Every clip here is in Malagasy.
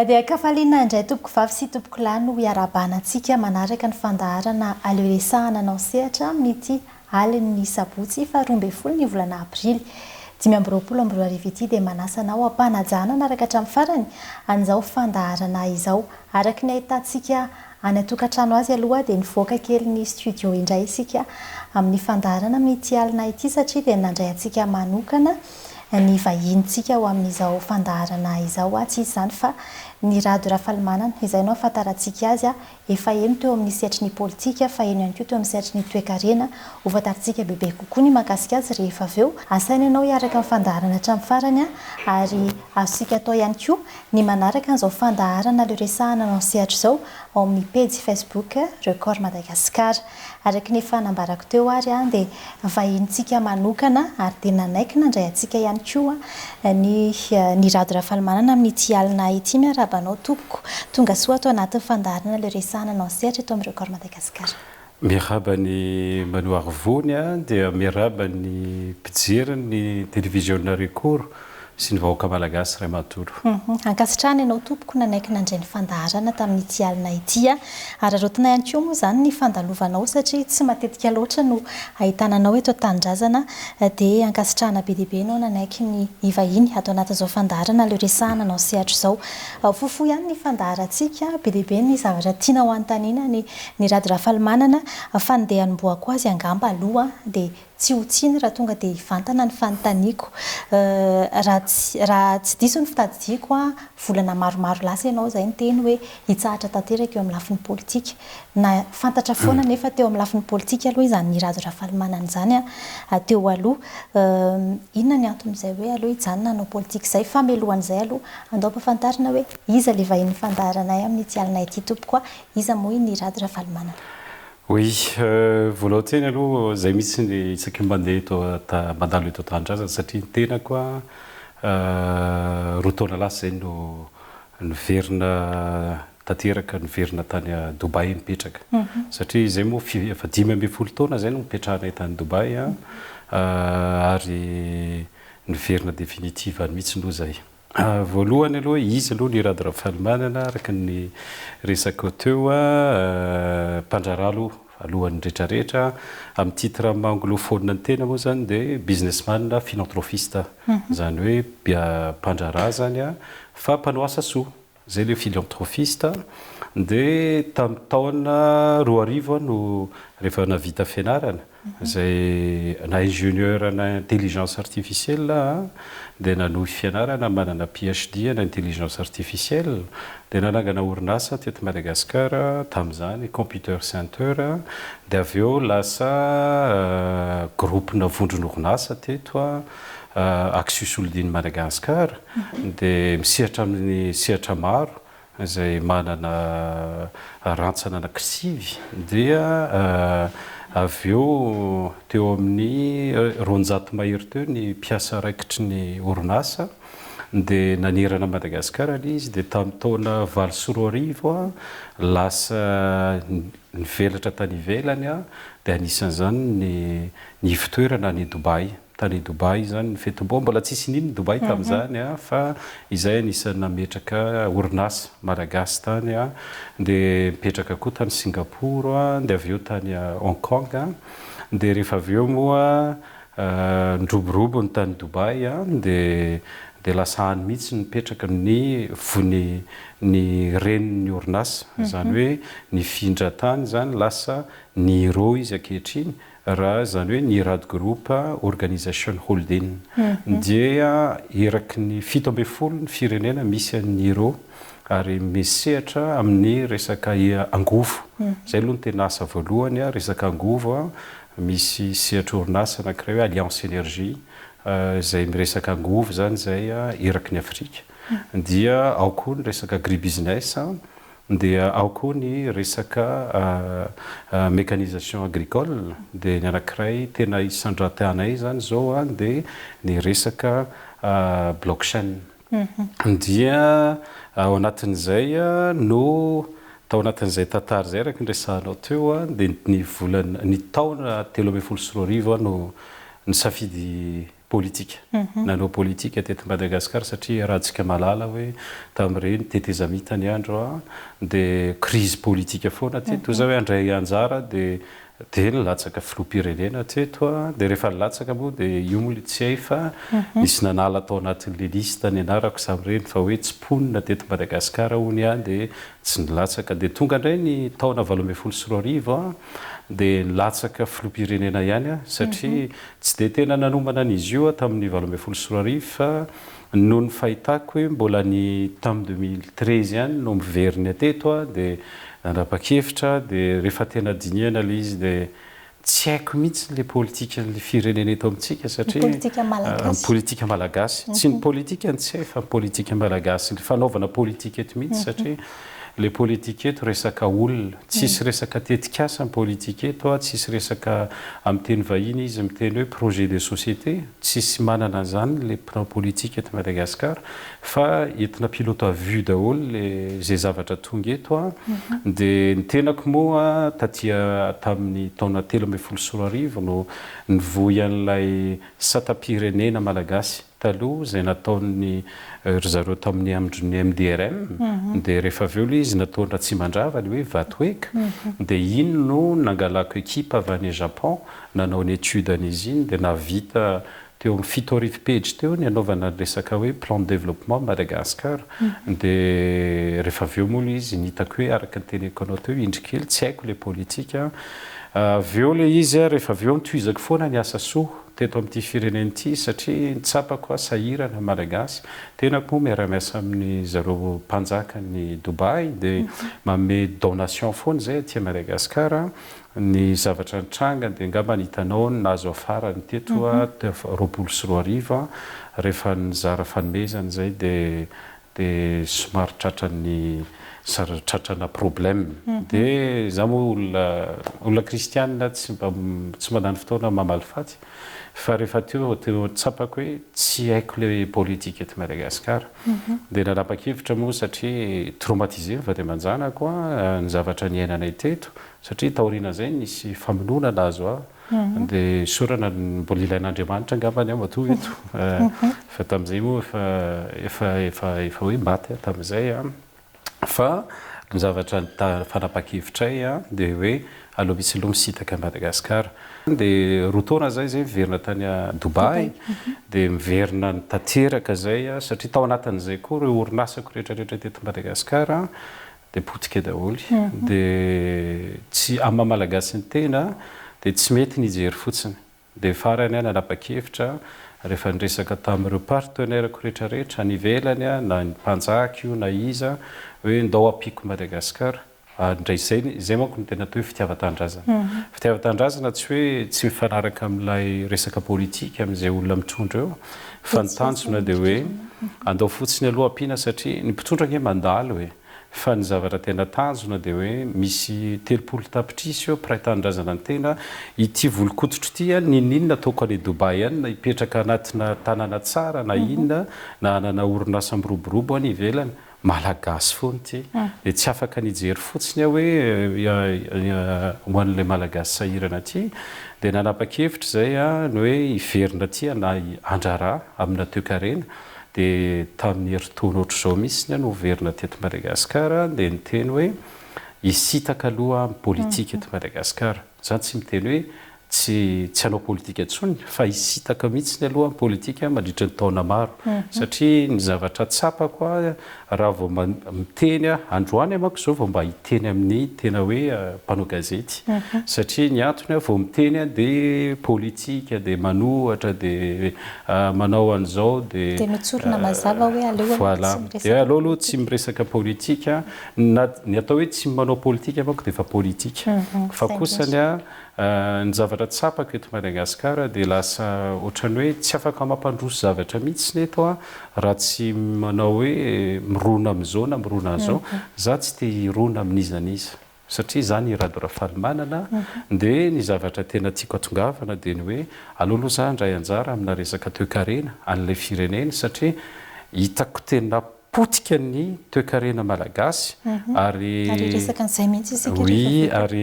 dia kafaliana indray tompoko vavy sy tompoko lahy no iarabanantsika manaraka ny fandaharana aleoresahana anao sehatra mity aliny sabotsy fa 12 ny volana aprily 2024 ity dia manasa anao ampanajana naraka hatramin'ny farany an'izao fandaharana izao araka ny ahitantsika any atokantrano azy aloha dia nivoaka kely ny studio indray isika amin'ny fandaharana mity alina ity satria dia nandray antsika manokana ny vahintsika ao amin'izao fandaharana izao tsy izany fa ny rado rafalmanana izay no afantarantsika azy efa eny teo amin'ny sehatry ny politika fa eny ihany koa teo amin'ny sehatry ny toe-karena ho fantarintsika bebe kokoa ny mahakasika azy rehefa avy eo asaina ianao hiaraka amin'ny fandaharana hatramin'ny farany ary azosika atao ihany koa ny manaraka an'izao fandaharana aleoresahana anao sehatra izao ao amin'ny page Facebook Record Madagascar araka ny fanambarako teo ary dia vahintsika manokana ary dia nanaiky nandray antsika ihany koa ny rado rafalmanana amin'ny ity alina ity miarabanao tompoko tonga soa atao anatin'ny fandaharana aleoresahana anao sehatra eto amin'ny Record Madagascar. Miaraba ny Manoary Vony dia miaraba ny mpijery ny télévision Record sy ny vahoaka malagasy ray manontolo. Ankasitrahana ianao tompoko nanaiky nandray ny fandaharana tamin'ity alina ity ary arotina ihany koa moa izany ny fandalovanao satria tsy matetika loatra no ahitananao eto an-tanindrazana dia ankasitrahana be dia be ianao nanaiky ny ivahiny atao anatin'izao fandaharana aleoresahana anao sehatra izao. Fohifohy ihany ny fandaharantsika be dia be ny zavatra tianao anontaniana ny rado rafalmanana fa andeha hanomboako azy angamba aloha dia tsy ho tsiny raha tonga dia hivantana ny fanontaniako raha tsy diso ny fitadidiako volana maromaro lasa ianao izay ny teny hoe hitsahatra tanteraka eo amin'ny lafin'ny politika na fantatra foana nefa teo amin'ny lafin'ny politika aloha izany ny rado rafalmanana izany teo aloha inona ny anton'izay hoe aloha hijanona anao politika izay fa melohan'izay aloha andao mpafantarina hoe iza le vahin'ny fandaharanay amin'ity alina ity tompoko iza moa ny rado rafalmanana. Oui, voalao teny aloha izay mihitsy ny isaky mandeha mandalo eto an-tanindrazana satria ny tenako roa taona lasa izay no niverina tanteraka niverina tany Dubai mipetraka satria izay moa efa 15 taona izay no mipetrahanay tany Dubai ary niverina définitive mihitsy aloha izay. Voalohany aloha izy aloha ny rado rafalmanana araka ny resaka teo mpandrara alohan'ny rehetrarehetra amin'ny titre anglophone ny tena moa zany dia businessman philanthropiste zany hoe mpandrara zany fa mpanao asa soa zay le philanthropiste dia tamin'ny taona 2000 no rehefa navita fianarana zay na ingénieur na intelligence artificielle dia nanohy fianarana manana PhD na intelligence artificielle dia nanangana orinasa teto Madagasikara tamin'izany computer center dia avy eo lasa groupe navondron'orinasa teto Action Soldine Madagasikara dia misehatra amin'ny sehatra maro izay manana rantsana anankisivy dia avy eo teo amin'ny 200 mahery teo ny mpiasa raikitry ny orinasa dia nanerana Madagasikara izy dia tamin'ny taona 20 lasa nivelatra tany ivelany dia anisan'izany ny fitoerana ny Dubai. Tany Dubai zany ny fetim-bao mbola tsisy nino Dubai tamin'izany fa izay anisan'ny nametraka orinasa malagasy tany dia mipetraka koa tany Singapour dia avy eo tany Hong Kong dia rehefa avy eo moa ndroborobo ny tany Dubai dia lasa any mihitsy nipetraka ny vony ny renin'ny orinasa zany hoe ny findra tany zany lasa ny ro izy ankehitriny raha zany hoe ny rado groupe organisation holding dia eraky ny 17 ny firenena misy an'ny ro ary misehatra amin'ny resaka angovo zay aloha ny tena asa voalohany resaka angovo misy sehatra orinasa anankiray hoe Alliance Énergie izay miresaka angovo zany zay eraky ny Afrika dia ao koa ny resaka agribusiness dia ao koa ny resaka mécanisation agricole dia ny anankiray tena isandrantanay zany zao dia ny resaka blockchain dia ao anatin'izay no tao anatin'izay tantara zay araka nyresahanao teo dia ny taona 13 no nisafidy politika nanao politika teto Madagasikara satria raha tsika malala hoe tamin'ireny tetezamita ny andro dia crise politika foana teto zao hoe andray anjara dia nilatsaka filoham-pirenena teto dia rehefa nilatsaka moa dia io moa tsy hay fa nisy nanala tao anatin'le lista ny anarako samyreny fa hoe tsy ponina teto Madagasikara hony dia tsy nilatsaka dia tonga indray ny taona 2014 dia nilatsaka filoham-pirenena ihany satria tsy dia tena nanomana an'izy io tamin'ny 2014 fa noho ny fahitako hoe mbola ny tamin'ny 2013 ihany no miveriny ateto dia nanapa-kevitra dia rehefa tena dinihana le izy dia tsy haiko mihitsy le politika le firenena eto amintsika satria politika malagasy tsy ny politika ny tsy hay fa politika malagasy ny fanaovana politika eto mihitsy satria le politika eto resaka olona tsisy resaka tetikasa ny politika eto tsisy resaka amin'ny teny vahiny izy miteny hoe projet de société tsisy manana an'izany le politika eto Madagasikara fa entina pilote à vue daholo le zay zavatra tonga eto dia ny tenako moa tatia tamin'ny taona 2013 no nivoy an'ilay satam-pirenena malagasy taloha zay nataon'ny zareo tamin'ny andron'ny MDRM dia rehefa avy eo le izy nataona tsy mandrava ny hoe vatoeka dia iny no nangalako ekipa avy any Japon nanao ny étude an'izy iny dia navita teo amin'ny 7 page teo ny anaovana resaka hoe plan de développement Madagasikara dia rehefa avy eo moa le izy nitako hoe araka ny teneko anao teo indrikely tsy haiko le politika avy eo le izy rehefa avy eo nitohizako foana ny asa soa teto amin'ity firenena ity satria nitsapako sahirana malagasy tenako moa miara-miasa amin'ny zareo mpanjaka ny Dubai dia manome donation foana zay aty Madagasikara ny zavatra nitranga dia angamba hitanao nazo afara ny teto 2014 rehefa nizara fanomezana zay dia somary tratran'ny tratrana problème dia za moa olona kristianina tsy mandany fotoana mamaly faty fa rehefa teo tsapako hoe tsy haiko le politika eto Madagasikara dia nanapa-kevitra moa satria traumatisé va dia manjanako ny zavatra ny ainanay teto satria taoriana zay nisy famononana azo dia sorana mbola ilain'Andriamanitra angambany aho matoa eto fa tamin'izay moa efa hoe maty tamin'izay fa ny zavatra fanapa-kevitray dia hoe aloha misy aloha misitaka Madagasikara dia roa taona zay miverina tany Dubai dia miverina ny tanteraka zay satria tao anatin'izay koa ireo orinasako rehetrarehetra teto Madagasikara dia potika daholy dia tsy amin'ny malagasy ny tena dia tsy mety nijery fotsiny dia farany nanapa-kevitra rehefa niresaka tamin'ireo partenaireko rehetrarehetra ny ivelany na ny mpanjaka io na iza hoe ndao ampiko Madagasikara ndray zay manko ny tena atao hoe fitiavan-tanindrazana fitiavan-tanindrazana tsy hoe tsy mifanaraka amin'ilay resaka politika amin'izay olona mitondra eo fa ny tanjona dia hoe andao fotsiny aloha ampiana satria ny mpitondra nge mandalo hoe fa ny zavatra tena tanjona dia hoe misy 30 tapitrisy eo mpiray tanindrazana ny tena ity volokototro ity ninona ataoko any Dubai any na hipetraka anatina tanàna tsara na inona na anana orinasa miroborobo any ivelany malagasy foana ity dia tsy afaka nijery fotsiny hoe ho an'ilay malagasy sahirana aty dia nanapa-kevitra zay ny hoe hiverina aty na andrarà amina toe-karena dia tamin'ny heritaona ohatr'izao mihitsy no verina teto Madagasikara dia niteny hoe hisitaka aloha amin'ny politika eto Madagasikara zany tsy miteny hoe tsy hanao politika intsony fa hisitaka mihitsy ny aloha amin'ny politika mandritra ny taona maro satria ny zavatra tsapako raha vao miteny androany manko zao vao mba hiteny amin'ny tena hoe mpanao gazety satria ny antony vao miteny dia politika dia manohatra dia manao an'izao dia mitsorona mazava hoe aloha tsy miresaka politika ny atao hoe tsy manao politika manko dia efa politika fa kosany ny zavatra tsapako eto Madagasikara dia lasa ohatrany hoe tsy afaka mampandroso zavatra mihitsy neto raha tsy manao hoe mirona amin'izao na mirona an'izao za tsy te hirona amin'izaniza satria zany iradora-falimanana dia ny zavatra tena tiako atongavana dia ny hoe aloaloha za ndray anjara amina resaka toe-karena an'ilay firenena satria hitako tena potika ny toe-karena malagasy ary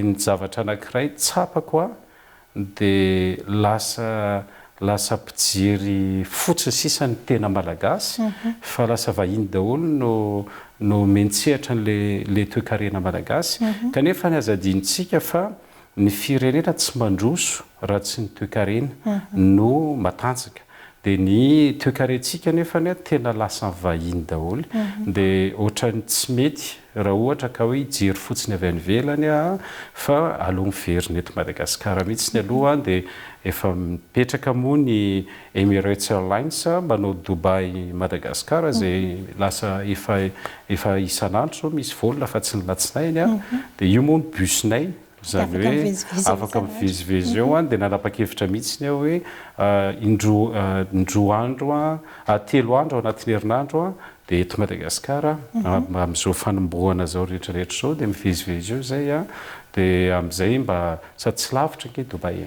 ny zavatra anankiray tsapako dia lasa lasa mpijery fotsiny sisany tena malagasy fa lasa vahiny daholo no mentsehatra le toe-karena malagasy kanefa ny azadintsika fa ny firenena tsy mandroso raha tsy ny toe-karena no matanjaka dia ny toe-karentsika nefa tena lasa vahiny daholo dia ohatrany tsy mety raha ohatra ka hoe hijery fotsiny avy any ivelany fa aloha miverina eto Madagasikara mihitsy ny aloha dia efa mipetraka moa ny Emirates Airlines manao Dubai Madagasikara izay lasa efa isan'andro misy volona fa tsy ny latsinainy dia io moa ny busnay zany hoe afaka mivezivezy eo dia nanapa-kevitra mihitsy ny aho hoe indroa andro telo andro ao anatin'ny herinandro dia eto Madagasikara amin'izao fanombohana zao rehetrarehetra zao dia mivezivezy eo zay dia amin'izay mba sady tsy lavitra ke Dubai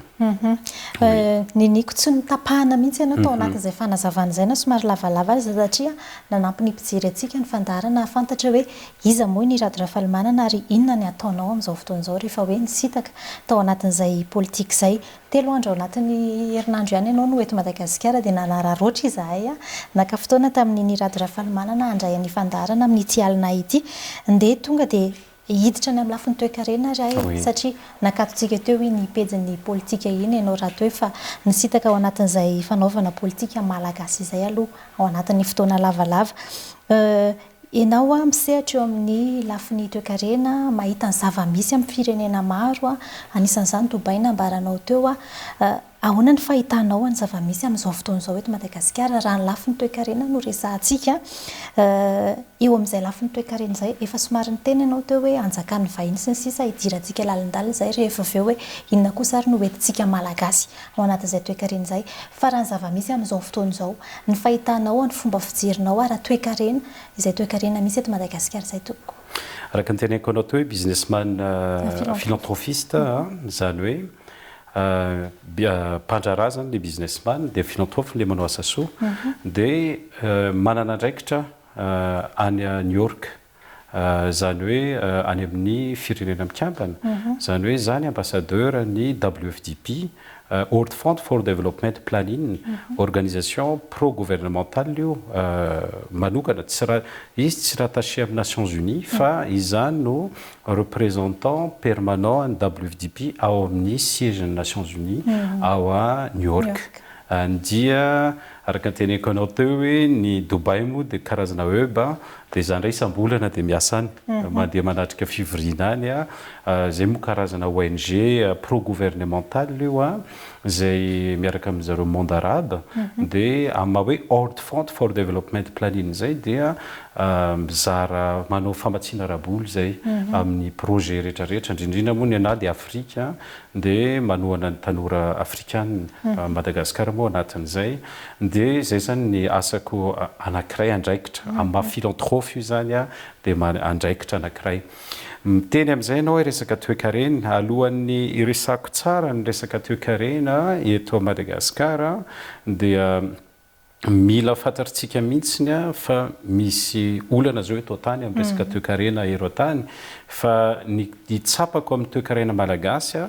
niniko tsy nitapahana mihitsy ianao tao anatin'izay fanazavana izay na somary lavalava azy satria nanampy ny mpijery antsika ny fandaharana hafantatra hoe iza moa ny Rado Ravalomanana ary inona ny ataonao amin'izao fotoan'izao rehefa hoe nisitaka tao anatin'izay politika izay 3 andro ao anatin'ny herinandro ihany ianao no eto Madagasikara dia nanararoatra izahay naka fotoana tamin'ny Rado Ravalomanana handray ny fandaharana amin'ny ity alina ity dia tonga dia hiditra ny amin'ny lafin'ny toe-karena ray satria nakatontsika teo ny pejin'ny politika iny ianao raha toe fa nisitaka ao anatin'izay fanaovana politika malagasy izay aloha ao anatin'ny fotoana lavalava ianao misehatra eo amin'ny lafin'ny toe-karena mahita ny zava-misy amin'ny firenena maro anisan'izany Dubai nambaranao teo ahoana ny fahitanao ny zava-misy amin'izao fotoan'izao eto Madagasikara raha ny lafin'ny toe-karena no resahantsika eo amin'izay lafin'ny toe-karena izay efa somary ny tena ianao teo hoe anjakan'ny vahiny sy ny sisa hidirantsika lalindalina izay rehefa avy eo hoe inona kosa ary no entintsika malagasy ao anatin'izay toe-karena izay fa raha ny zava-misy amin'izao fotoan'izao ny fahitanao ny fomba fijerinao raha toe-karena izay toe-karena misy eto Madagasikara izay toko araka ny teneniko anao teo hoe businessman philanthropiste zany hoe mpandrarazany le businessman dia philanthrope le manao asa soa dia manana andraikitra any New York zany hoe any amin'ny firenena mikambana zany hoe zany ambassadeur ny WFDP World Fund for Development Planning organisation pro-gouvernementale io manokana izy tsy rattaché amin'ny Nations Unies fa izany no représentant permanent ny WFDP ao amin'ny siège ny Nations Unies ao a New York dia araka ny teneniko anao teo hoe ny Dubai moa dia karazana hub dia izany indray isam-bolana dia miasa any mandeha manatrika fivoriana any zay moa karazana ONG pro-gouvernementale io zay miaraka amin'izareo monde arabe dia amin'ny hoe World Fund for Development Planning zay dia mizara manao famatsiana raboly zay amin'ny projet rehetrarehetra indrindrina moa ny anady Afrika dia manohana ny tanora afrikana Madagasikara moa anatin'izay dia zay zany ny asako anankiray andraikitra amin'ny philanthrope io zany dia andraikitra anankiray miteny amin'izay ianao hoe resaka toe-karena alohan'ny iresako tsara ny resaka toe-karena eto Madagasikara dia mila fantatritsika mihitsiny fa misy olana zao eto tany amin'ny resaka toe-karena ero tany fa ny tsapako amin'ny toe-karena malagasy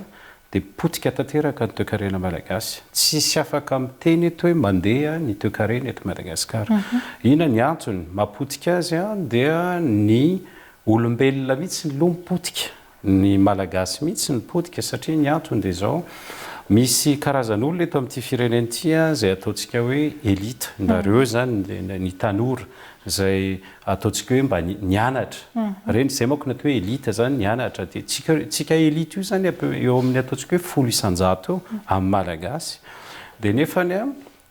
dia potika tanteraka ny toe-karena malagasy tsisy afaka miteny eto hoe mandeha ny toe-karena eto Madagasikara ina ny antony mapotika azy dia ny olombelona mihitsy ny loha mipotika ny malagasy mihitsy ny potika satria ny antony dia zao misy karazan'olona eto amin'ity firenena ity zay ataontsika hoe elite nareo zany ny tanora zay ataontsika hoe mba nianatra reny zay manko natao hoe elite zany nianatra dia tsika elite io zany eo amin'ny ataontsika hoe 100 eo amin'ny malagasy dia nefany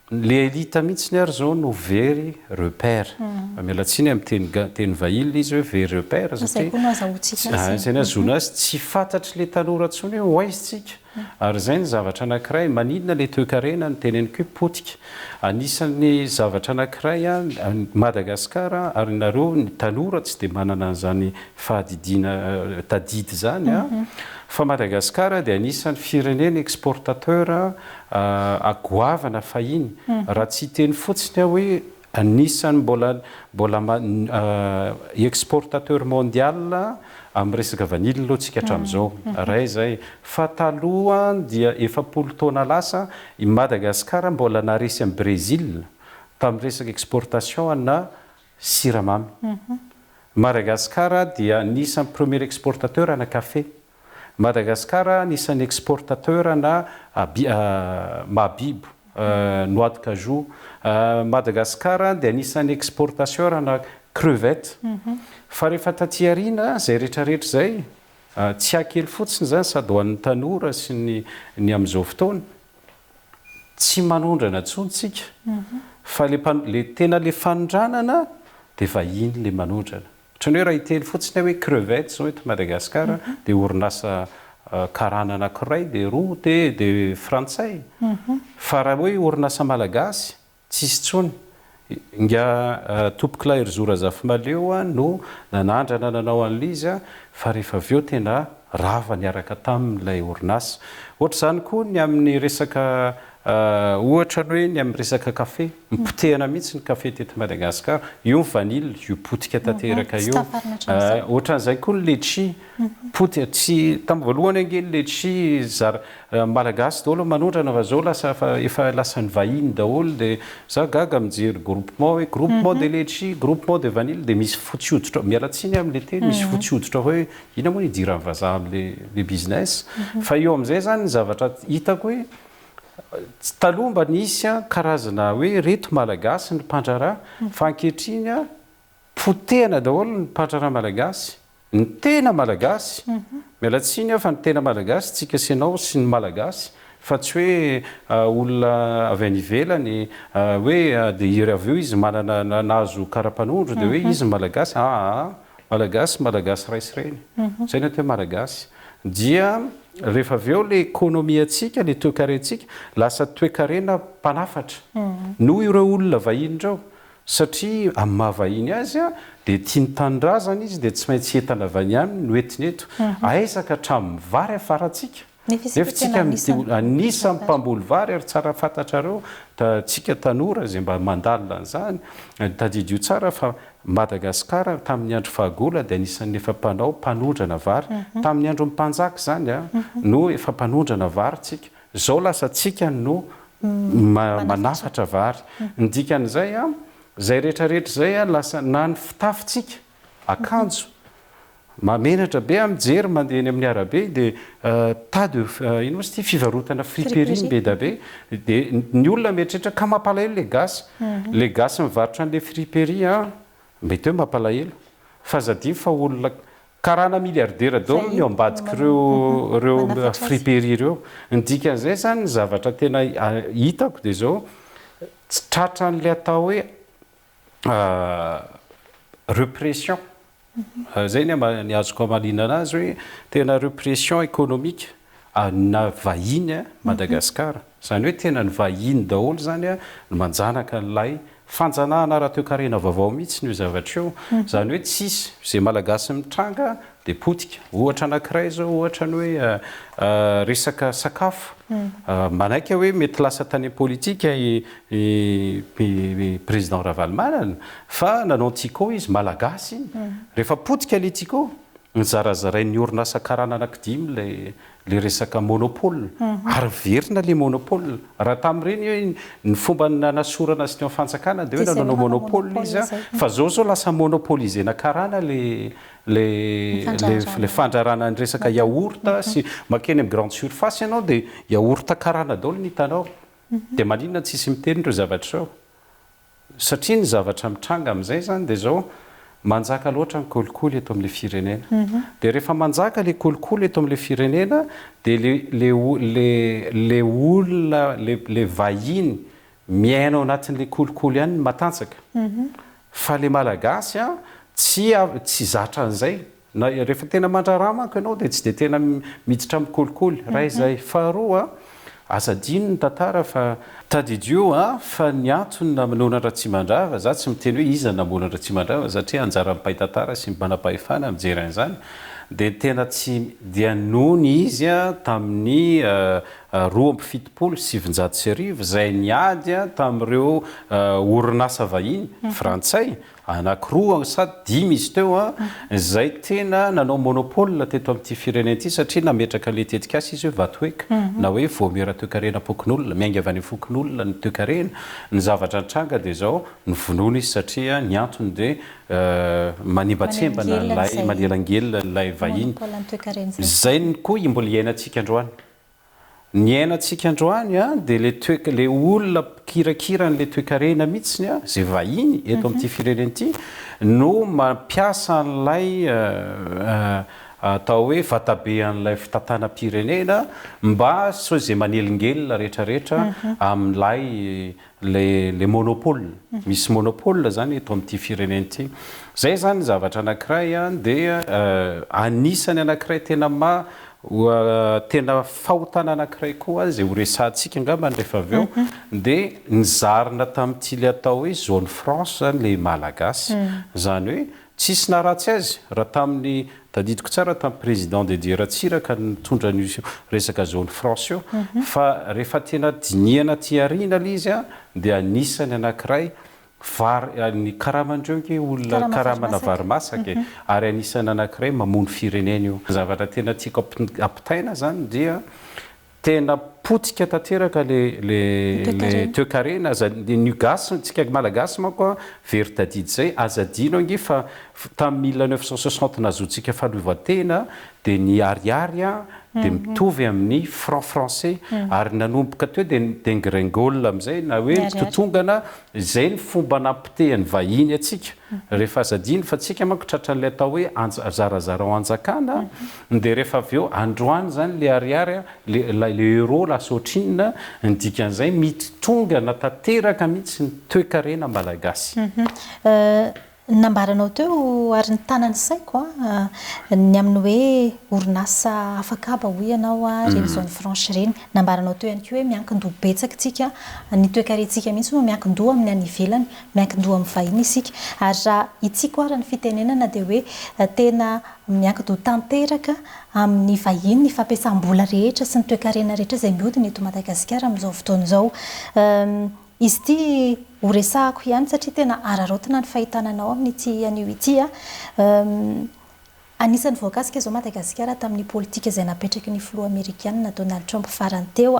le elite mihitsy ny ary zao no very repère mialatsiny amin'ny teny vahiny izy hoe very repère zay ny azona azy tsy fantatry le tanora ntsony hoe hoaizytsika ary zay ny zavatra anankiray maninona le toe-karena ny teneniko hoe potika anisan'ny zavatra anankiray Madagasikara ary nareo ny tanora tsy dia manana an'izany fahadidiana tadidy zany fa Madagasikara dia anisan'ny firenena exportateur agoavana fahiny raha tsy teny fotsiny hoe anisany mbola exportateur mondial amin'ny resaka vanily aloha tsika hatramin'izao ray zay fa taloha dia 7 taona lasa i Madagasikara mbola naresy amin'ny Brésil tamin'ny resaka exportation ana siramamy. Madagasikara dia nisan'ny premier exportateur ana café. Madagasikara nisan'ny exportateur ana mahabibo noix de cajou. Madagasikara dia nisan'ny exportateur ana crevette. Fa rehefa taty aoriana zay rehetrarehetra zay tsy hakely fotsiny zany sady ho an'ny tanora sy ny amin'izao fotoana tsy manondrana tsontsika fa le tena le fanondranana dia vahiny le manondrana. Ohatrany hoe raha hitely fotsiny hoe crevette zao eto Madagasikara dia orinasa karana anankiray dia roa dia frantsay. Fa raha hoe orinasa malagasy tsisy tsony. Nga tompoklahy Zora Zafimaleo no nanandrana nanao an'izy fa rehefa avy eo tena rava niaraka tamin'ilay orinasa. Ohatra izany koa ny amin'ny resaka ohatra ny hoe ny amin'ny resaka kafe mipotehana mihitsy ny kafe teto Madagasikara io ny vanille io potika tanteraka io. Ohatran'izay koa ny letchi tsy tamin'ny voalohany ange ny letchi malagasy daholo manondrana fa zao efa lasa ny vahiny daholo dia za gaga mijery groupement hoe groupement de letchi groupement de vanille dia misy fotsy-hoditra mialatsiny amin'le teny misy fotsy-hoditra hoe ina moa idiran'ny vazaha amin'le business fa eo amin'izay zany ny zavatra hitako hoe taloha mba nisy karazana hoe reto malagasy ny mpandraraha fa ankehitriny potehana daholo ny mpandraraha malagasy ny tena malagasy mialatsiny fa ny tena malagasy tsika sianao sy ny malagasy fa tsy hoe olona avy any ivelany hoe dia avy eo izy manana nazo kara-panondro dia hoe izy malagasy malagasy raisy reny zay ny atao hoe malagasy dia rehefa avy eo le économie atsika le toe-karentsika lasa toe-karena mpanafatra noho ireo olona vahiny reo satria amin'ny mahavahiny azy dia tiany tanindrazana izy dia tsy maintsy entana avy any aminy no entiny eto aisaka hatramin'ny vary afaratsika nefa tsika anisan'ny mpamboly vary ary tsara fantatrareo tsika tanora zay mba mandalina an'izany tadidio tsara fa Madagasikara tamin'ny andro fahagola dia anisan'ny efa mpanao mpanondrana vary tamin'ny andro mpanjaka zany no efa mpanondrana vary tsika zao lasa tsika no manafatra vary ny dikan'izay zay rehetrarehetra zay lasa na ny fitafitsika akanjo mamenatra be mijery mandeha eny amin'ny arabe dia tady ino moa sy ty fivarotana friperie be da be dia ny olona mieritreritra ka mampalahelo le gasy mivarotra an'le friperie mety hoe mampalahelo fa zadio fa olona karana milliardaire daholo ny ambadika ireo friperie ireo ny dikan'izay zany ny zavatra tena hitako dia zao tsy tratra n'le atao hoe repression zay ny azoko amalina anazy hoe tena repression économique na vahiny Madagasikara zany hoe tena ny vahiny daholo zany no manjanaka n'lay fanjanahana raha toe-karena vaovao mihitsy ny zavatra eo zany hoe tsisy zay malagasy mitranga dia potika ohatra anankiray zao ohatra ny hoe resaka sakafo manaiky hoe mety lasa tany politika i président Ravalomanana fa nanao tiko izy malagasy rehefa potika le tiko nizarazarain'ny orinasa karana anankidimy le resaka monopole ary verina le monopole raha tamin'ireny hoe ny fomba nanasorana sy ny fanjakana dia hoe nanao monopole izy fa zao lasa monopolizena karana le fandrarana ny resaka yaourta sy makeny amin'ny grande surface ianao dia yaourta karana daholo ny hitanao dia maninona tsisy miteny ireo zavatra ao satria ny zavatra mitranga amin'izay zany dia zao manjaka loatra ny kolikoly eto amin'le firenena dia rehefa manjaka le kolikoly eto amin'le firenena dia le olona le vahiny miaina ao anatin'le kolikoly ihany matanjaka fa le malagasy tsy zatra an'izay rehefa tena mandraraha manko ianao dia tsy dia tena miditra amin'ny kolikoly raha izay faharoa azadino ny tantara fa tadidio fa ny antony namonana Ratsimandrava za tsy miteny hoe iza namonana Ratsimandrava satria anjara mipahy tantara sy manam-pahefana mijery an'izany dia tena tsy dia nony izy a tamin'ny 2/7 izay niady a tamin'ireo orinasa vahiny frantsay anankiroa sady 5 izy teo a izay tena nanao monopole teto amin'ity firenena ity satria nametraka le tetika asy izy hoe vatoeka na hoe voamera toekarena pokin'olona miainga avy any fokin'olona ny toekarena ny zavatra ntranga dia zao nyvonoana izy satria ny antony dia manimbatsembana lay manelangelona nilay vahiny zay koa mbola iainantsika androany ny ainatsika androany a dia le olona kirakira n'le toekarena mihitsiny a zay vahiny eto amin'ity firenena ity no mampiasa n'lay atao hoe vatabe an'ilay fitantanam-pirenena mba so zay manelingelona rehetrarehetra amin'ilay le monopole misy monopole zany eto amin'ity firenena ity zay zany zavatra anankiray a dia anisany anankiray tena fahotana anankiray koa zay ho resantsika angamba rehefa avy eo dia nizarina tamin'ity le atao hoe zone France zany le malagasy zany hoe tsisy naratsy azy raha tamin'ny tadidiko tsara tamin'ny président Didier Ratsiraka nitondra ny resaka zone France io fa rehefa tena diniana ty arina le izy a dia anisany anankiray ny karamandreo ke olona karamana varimasaka ary anisany anankiray mamono firenena io zavatra tena tiako ampitaina zany dia tena potika tanteraka le toekarena ny gasy tsika malagasy manko very tadidy zay azadino ange fa tamin'ny 1960 nazotsika fahaleovan-tena dia ny ariary a dia mitovy amin'ny franc français ary nanomboka teo dia dengringole amin'izay na hoe totongana izay ny fomba nampitehany vahiny atsika rehefa azadiny fa tsika manko tratra n'lay atao hoe zarazara ao anjakana dia rehefa avy eo androany zany le ariary le euro lasotrinina nidikan'izay mitongana tanteraka mihitsy ny toekarena malagasy nambaranao teo ary ny tanany saiko ny amin'ny hoe orinasa afaka aba hoy ianao reny zone franche reny nambaranao teo ihany koa hoe miankin-doha betsaka tsika ny toekarentsika mihitsy no miankin-doha amin'ny any ivelany miankin-doha amin'ny vahiny isika ary raha itsika ary ny fitenenana dia hoe tena miankin-doha tanteraka amin'ny vahiny ny fampiasam-bola rehetra sy ny toekarena rehetra izay mihodina eto Madagasikara amin'izao fotoana izao izy ity ho resahako ihany satria tena ararotina ny fahitananao amin'ity anio ity anisan'ny voankasik'a izao Madagasikara tamin'ny politika izay napetraky ny filoha amerikanina Donald Trump farany teo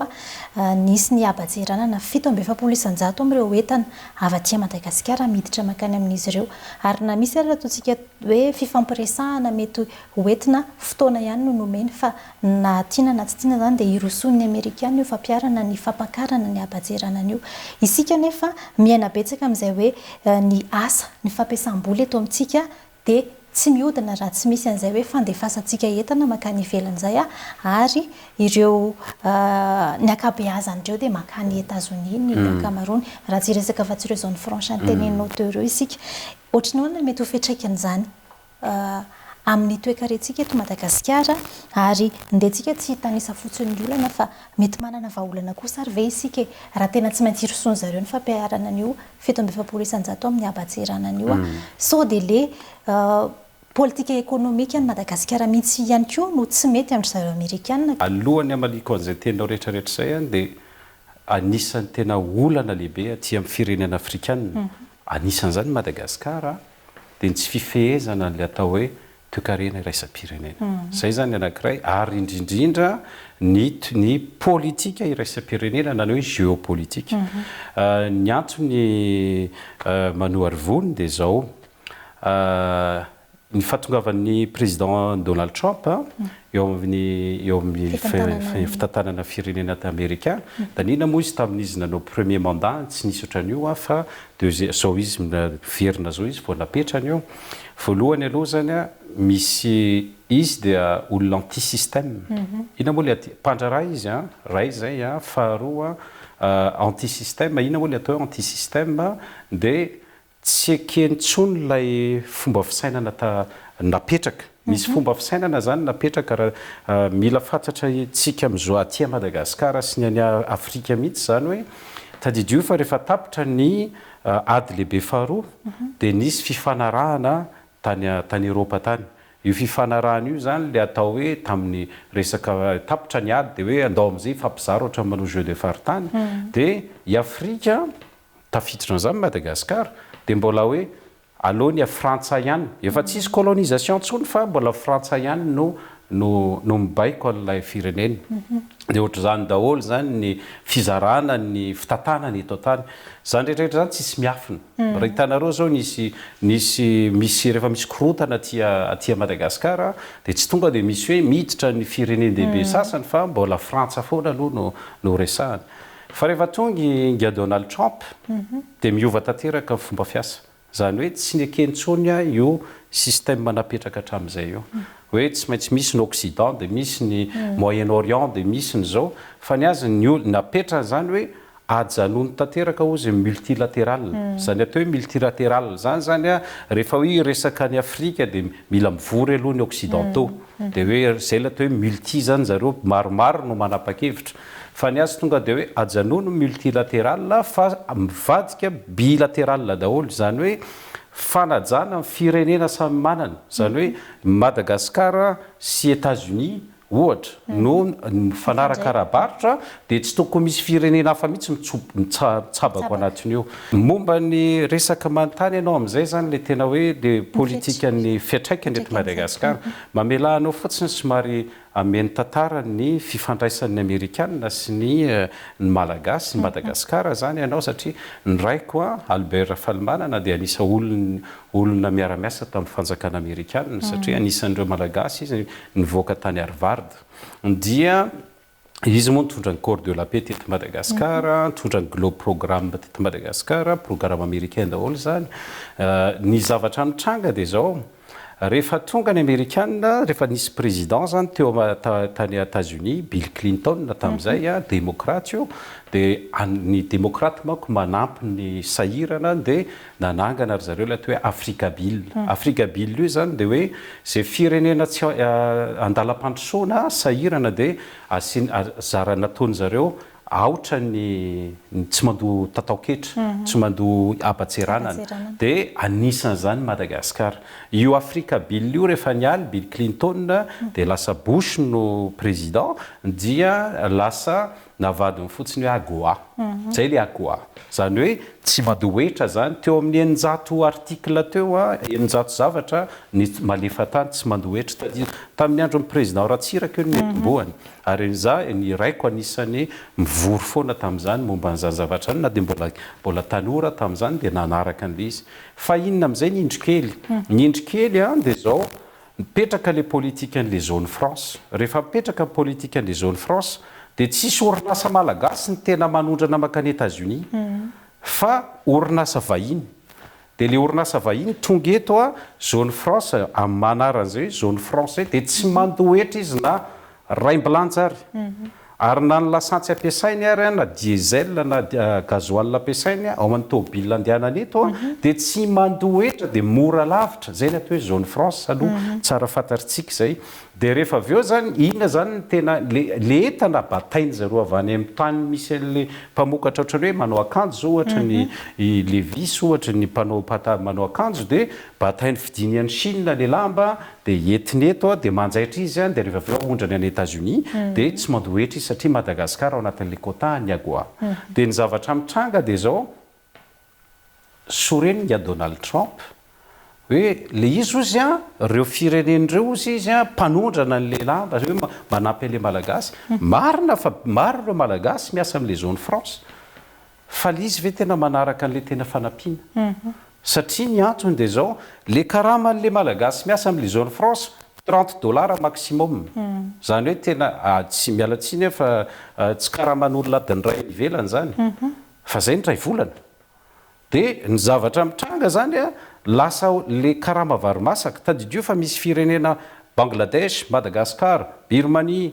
nisy ny habajeranana 7,700 amin'ireo entana avy aty Madagasikara miditra makany amin'izy ireo ary na misy ary ataontsika hoe fifampiresahana mety hoentina fotoana ihany no nomeny fa na tiana na tsy tiana zany dia iroson'ny amerikanina io fampiarana ny fampakarana ny habajeranana io isika nefa miaina betsaka amin'izay hoe ny asa ny fampiasam-bola eto amintsika dia tsy mihodina raha tsy misy an'izay hoe fandefasantsika entana makany ivelan'izay ary ireo ny akabeazan'ireo dia makany États-Unis ny Cameroun raha tsy resaka fa tsy ireo zone franche ny teneninao teo ireo isika ohatrany ahoana mety ho fiantraikan'izany amin'ny toekarentsika eto Madagasikara ary ndehantsika tsy tanisa fotsiny ny olana fa mety manana vahaolana kosa ary ve isika raha tena tsy maintsy irosony zareo ny fampiarana an'io 7,700 amin'ny habajerana an'io sao dia le politika ekonomika ny Madagasikara mihitsy ihany koa no tsy mety amin'ny zareo amerikanina alohany amaliko an'izay tenao rehetrarehetra izay dia anisan'ny tena olana lehibe aty amin'ny firenena afrikanina anisan'izany Madagasikara dia tsy fifehezana n'le atao hoe toekarena iraisam-pirenena zay zany anankiray ary indrindrindra ny politika iraisam-pirenena na hoe géopolitika ny antony manohary vony dia zao ny fahatongavan'ny président Donald Trump eo amin'ny fitantanana firenena américain da nina moa izy tamin'izy nanao premier mandat tsy nisy ohatran'io fa zao izy verina zao izy vao napetrany eo voalohany aloha zany misy izy dia olona anti-système ina moa le mpandraraha izy ray zay faharoa anti-système ina moa le atao anti-système dia tsy ekentsony lay fomba fisainana napetraka misy fomba fisainana zany napetraka raha mila fantatra tsika amin'izao aty Madagasikara sy ny any Afrika mihitsy zany hoe tadidio fa rehefa tapitra ny ady lehibe faharoa dia nisy fifanarahana tany Eropa tany io fifanarahana io zany le atao hoe tamin'ny resaka tapitra ny ady de hoe andao am'izay fampizara ohatra manao jeu de faritany de i Afrika tafiditra an'izany Madagasikara de mbola hoe aloha ny frantsay ihany efa tsisy colonisation ntsony fa mbola frantsay ihany no mibaiko an'ilay firenena de ohatra zany daholo zany ny fizarana ny fitantanany eto tany zany rehetrarehetra zany tsisy miafina raha hitanareo zao misy rehefa misy korotana aty Madagasikara de tsy tonga de misy hoe miditra ny firenendehibe sasany fa mbola frantsa foana aloha no resahany fa rehefa tonga inga Donald Trump de miova tanteraka ny fomba fiasa zany hoe tsy nekentsony io système manapetraka hatramin'izay io hoe tsy maintsy misy ny Occident de misy ny Moyen-Orient de misy ny zao fa ny azy ny napetrany zany hoe ajanony tanteraka ozy multilatéral zany atao hoe multilatéral zany rehefa hoe resaka ny Afrika de mila mivory aloha ny Occidentaux de hoe zay la atao hoe multi zany zareo maromaro no manapa-kevitra fa ny azy tonga de hoe ajanony multilatéral fa mivadika bilatéral daholo zany hoe fanajana firenena samy manana zany hoe Madagasikara sy États-Unis ohatra no mifanara-karabaritra de tsy tokony misy firenena hafa mihitsy mitsabako anatin'io momba ny resaka manontany ianao amin'izay zany le tena hoe le politikan'ny fiatraikany eto Madagasikara mamelahanao fotsiny somary ameny tantara ny fifandraisan'ny Amerikana sy ny Malagasy ny Madagasikara zany ianao satria ny raiko Albert Falmanana de anisa olona miara-miasa tamin'ny fanjakana Amerikana satria anisan'ireo Malagasy izy nivoaka tany Harvard dia izy moa nitondra ny corps de la paix teto Madagasikara nitondra ny globe programme teto Madagasikara programme américain daholo zany ny zavatra mitranga de zao rehefa tonga ny Amerikana rehefa nisy président zany teo tany États-Unis Bill Clinton tamin'izay démocrate io de ny démocrate manko manampy ny sahirana de nanangana ry zareo le atao hoe Africabill Africabill io zany de hoe zay firenena tsy andalam-pandrosoana sahirana de zara nataony zareo aotra ny tsy mandoa tatao-ketra tsy mandoa abatseranana de anisan'izany Madagasikara io Africabill io rehefa nialy Bill Clinton de lasa Bush no président dia lasa navadiny fotsiny hoe AGOA zay le AGOA zany hoe tsy madoetra zany teo amin'ny 900 article teo 900 zavatra ny malefa tany tsy mandoetra tamin'ny andro ny président Ratsiraka io netomboany ary ny raiko anisany mivory foana tamin'izany momba n'izany zavatra na de mbola tanora tamin'izany de nanaraka an'le izy fa inona amin'izay ny indrikely de zao mipetraka le politika an'le zone France rehefa mipetraka ny politika an'le zone France de tsisy orinasa malagasy ny tena manondrana makany États-Unis fa orinasa vahiny de le orinasa vahiny tonga eto zone France amin'ny manaran'izay zone français de tsy mandoetra izy na raimbilanja ary na ny lasantsy ampiasainy ary na diesel na gazoil ampiasainy ao amin'ny tômôbila andehanany eto de tsy mandoetra de mora lavitra zay ny atao hoe zone France aloha tsara fantaritsika zay de rehefa avy eo zany inona zany tena le entana batainy zareo avy any amin'ny tany misy an'le mpamokatra ohatrany hoe manao akanjo zao ohatra ny Levis ohatra ny mpanao manao akanjo de batainy fidiny any Chine le lamba de entiny eto de manjaitra izy de rehefa avy eo aondrany any États-Unis de tsy mandoetra izy satria Madagasikara ao anatin'le quota ny AGOA de ny zavatra mitranga de zao soreny a Donald Trump hoe le izy ozy reo firenen'ireo ozy izy mpanondrana n'le lamba hoe manampy an'le malagasy marina fa maro reo malagasy miasa amin'le zone France fa le izy ve tena manaraka an'le tena fanampiana satria ny antony de zao le karama an'le malagasy miasa amin'le zone France $30 maximum zany hoe tena tsy mialatsiny fa tsy karaman'olona adiny ray ivelany zany fa zay ny ray volana de ny zavatra mitranga zany lasa le karama varomasaka tadidio fa misy firenena Bangladesh, Madagascar, Birmanie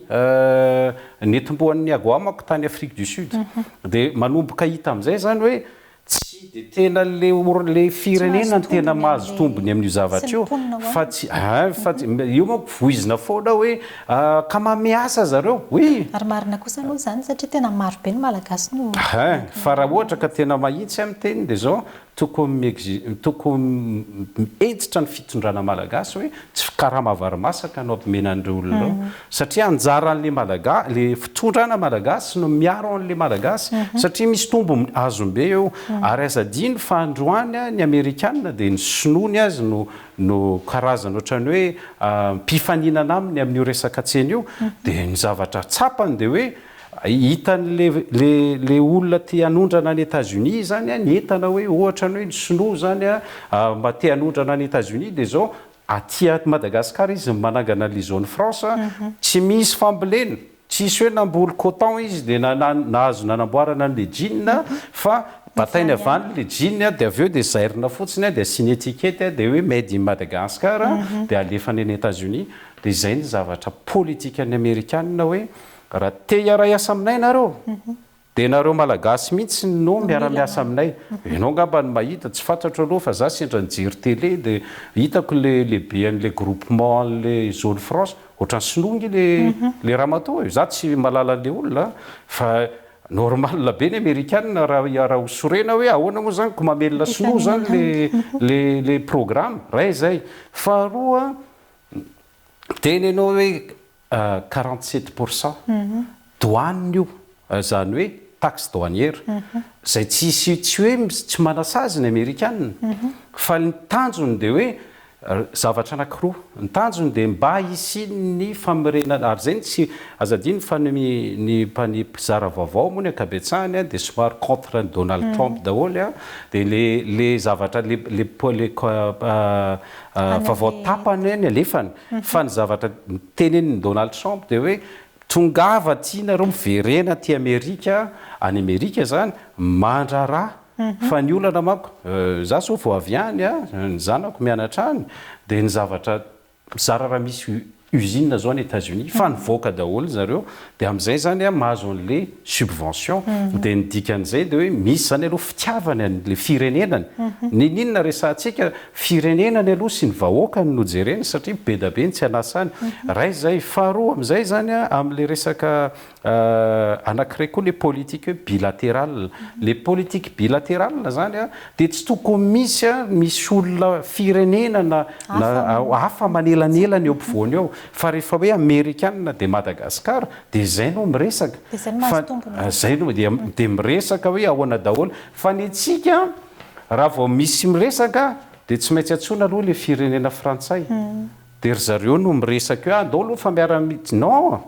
netomboan'ny AGOA manko tany Afrique du Sud de manomboka hita amin'izay zany hoe tsy de tena le firenena ny tena mahazo tombony amin'io zavatra io fa tsy io manko voizina foana hoe ka mamiasa zareo ary marina kosa aloha zany satria tena maro be ny malagasy no fa raha ohatra ka tena mahitsy amin'ny teny de zao tokony editra ny fitondrana malagasy hoe tsy karaha mahavarymasaka anao ampimenandreo olonao satria anjaran'le le fitondrana malagasy no miaro an'le malagasy satria misy tombo azombe eo ary azadiny fa androany ny amerikanina dia ny sinoany azy no karazana ohatrany hoe mpifaninana aminy amin'io resaka tsena io dia ny zavatra tsapany dia hoe hitan'le olona te hanondrana any États-Unis zany ny entana hoe ohatrany hoe ny sinoa zany mba te hanondrana any États-Unis dia zao aty Madagasikara izy manangana le zone France tsy misy fambolena tsisy hoe namboly coton izy dia nahazo nanamboarana an'le jean fa batainy avany le jean dia avy eo dia zairina fotsiny dia asiany etikety dia hoe made in Madagascar dia alefany any États-Unis dia izay ny zavatra politika ny Amerikanina hoe raha te hiara-iasa aminay nareo dia nareo malagasy mihitsy no miara-miasa aminay ianao ngamba ny mahita tsy fantatro aloha fa za sendra nijery télé dia hitako lehibe an'le groupement an'le zone France ohatrany sinongy le ramatoa za tsy malala an'le olona fa normal be ny Amerikanina raha hosorena hoe ahoana moa zany ko mamelona sinoa zany le programme raha izay faharoa teny ianao hoe 47% douane io zany hoe taxe douanière zay tsy hoe tsy manasazy ny Amerikanina fa ny tanjony dia hoe zavatra anankiroa ny tanjony dia mba hisy ny famirenana ary zay tsy azadiny fa ny mpizara vaovao moa ny ankabetsahany dia somary contre Donald Trump daholo dia le zavatra le vaovao tapany ny alefany fa ny zavatra tenen'ny Donald Trump dia hoe tongava tianareo miverena ty Amerika any Amerika zany mandrara fa ny olana manko za so vao avy any ny zanako mianatra any dia ny zavatra zara raha misy usine zao any États-Unis fa nivoaka daholo zareo dia amin'izay zany mahazo an'le subvention dia ny dikan'izay dia hoe misy zany aloha fitiavany an'le firenenany ninona resantsika firenenany aloha sy ny vahoaka ny nojereny satria be da be ny tsy anasany raha izay faharoa amin'izay zany amin'le resaka anankiray koa le politique bilatéral le politique bilatéral zany dia tsy tokony misy olona firenena na hafa manelanelany eo ampovoany eo fa rehefa hoe Amerikanina dia Madagasikara dia izay no miresaka zay no dia miresaka hoe ahoana daholo fa ny antsika raha vao misy miresaka dia tsy maintsy antsoina aloha le firenena frantsay dia ry zareo no miresaka eo andao aloha fa miara-mihitsy non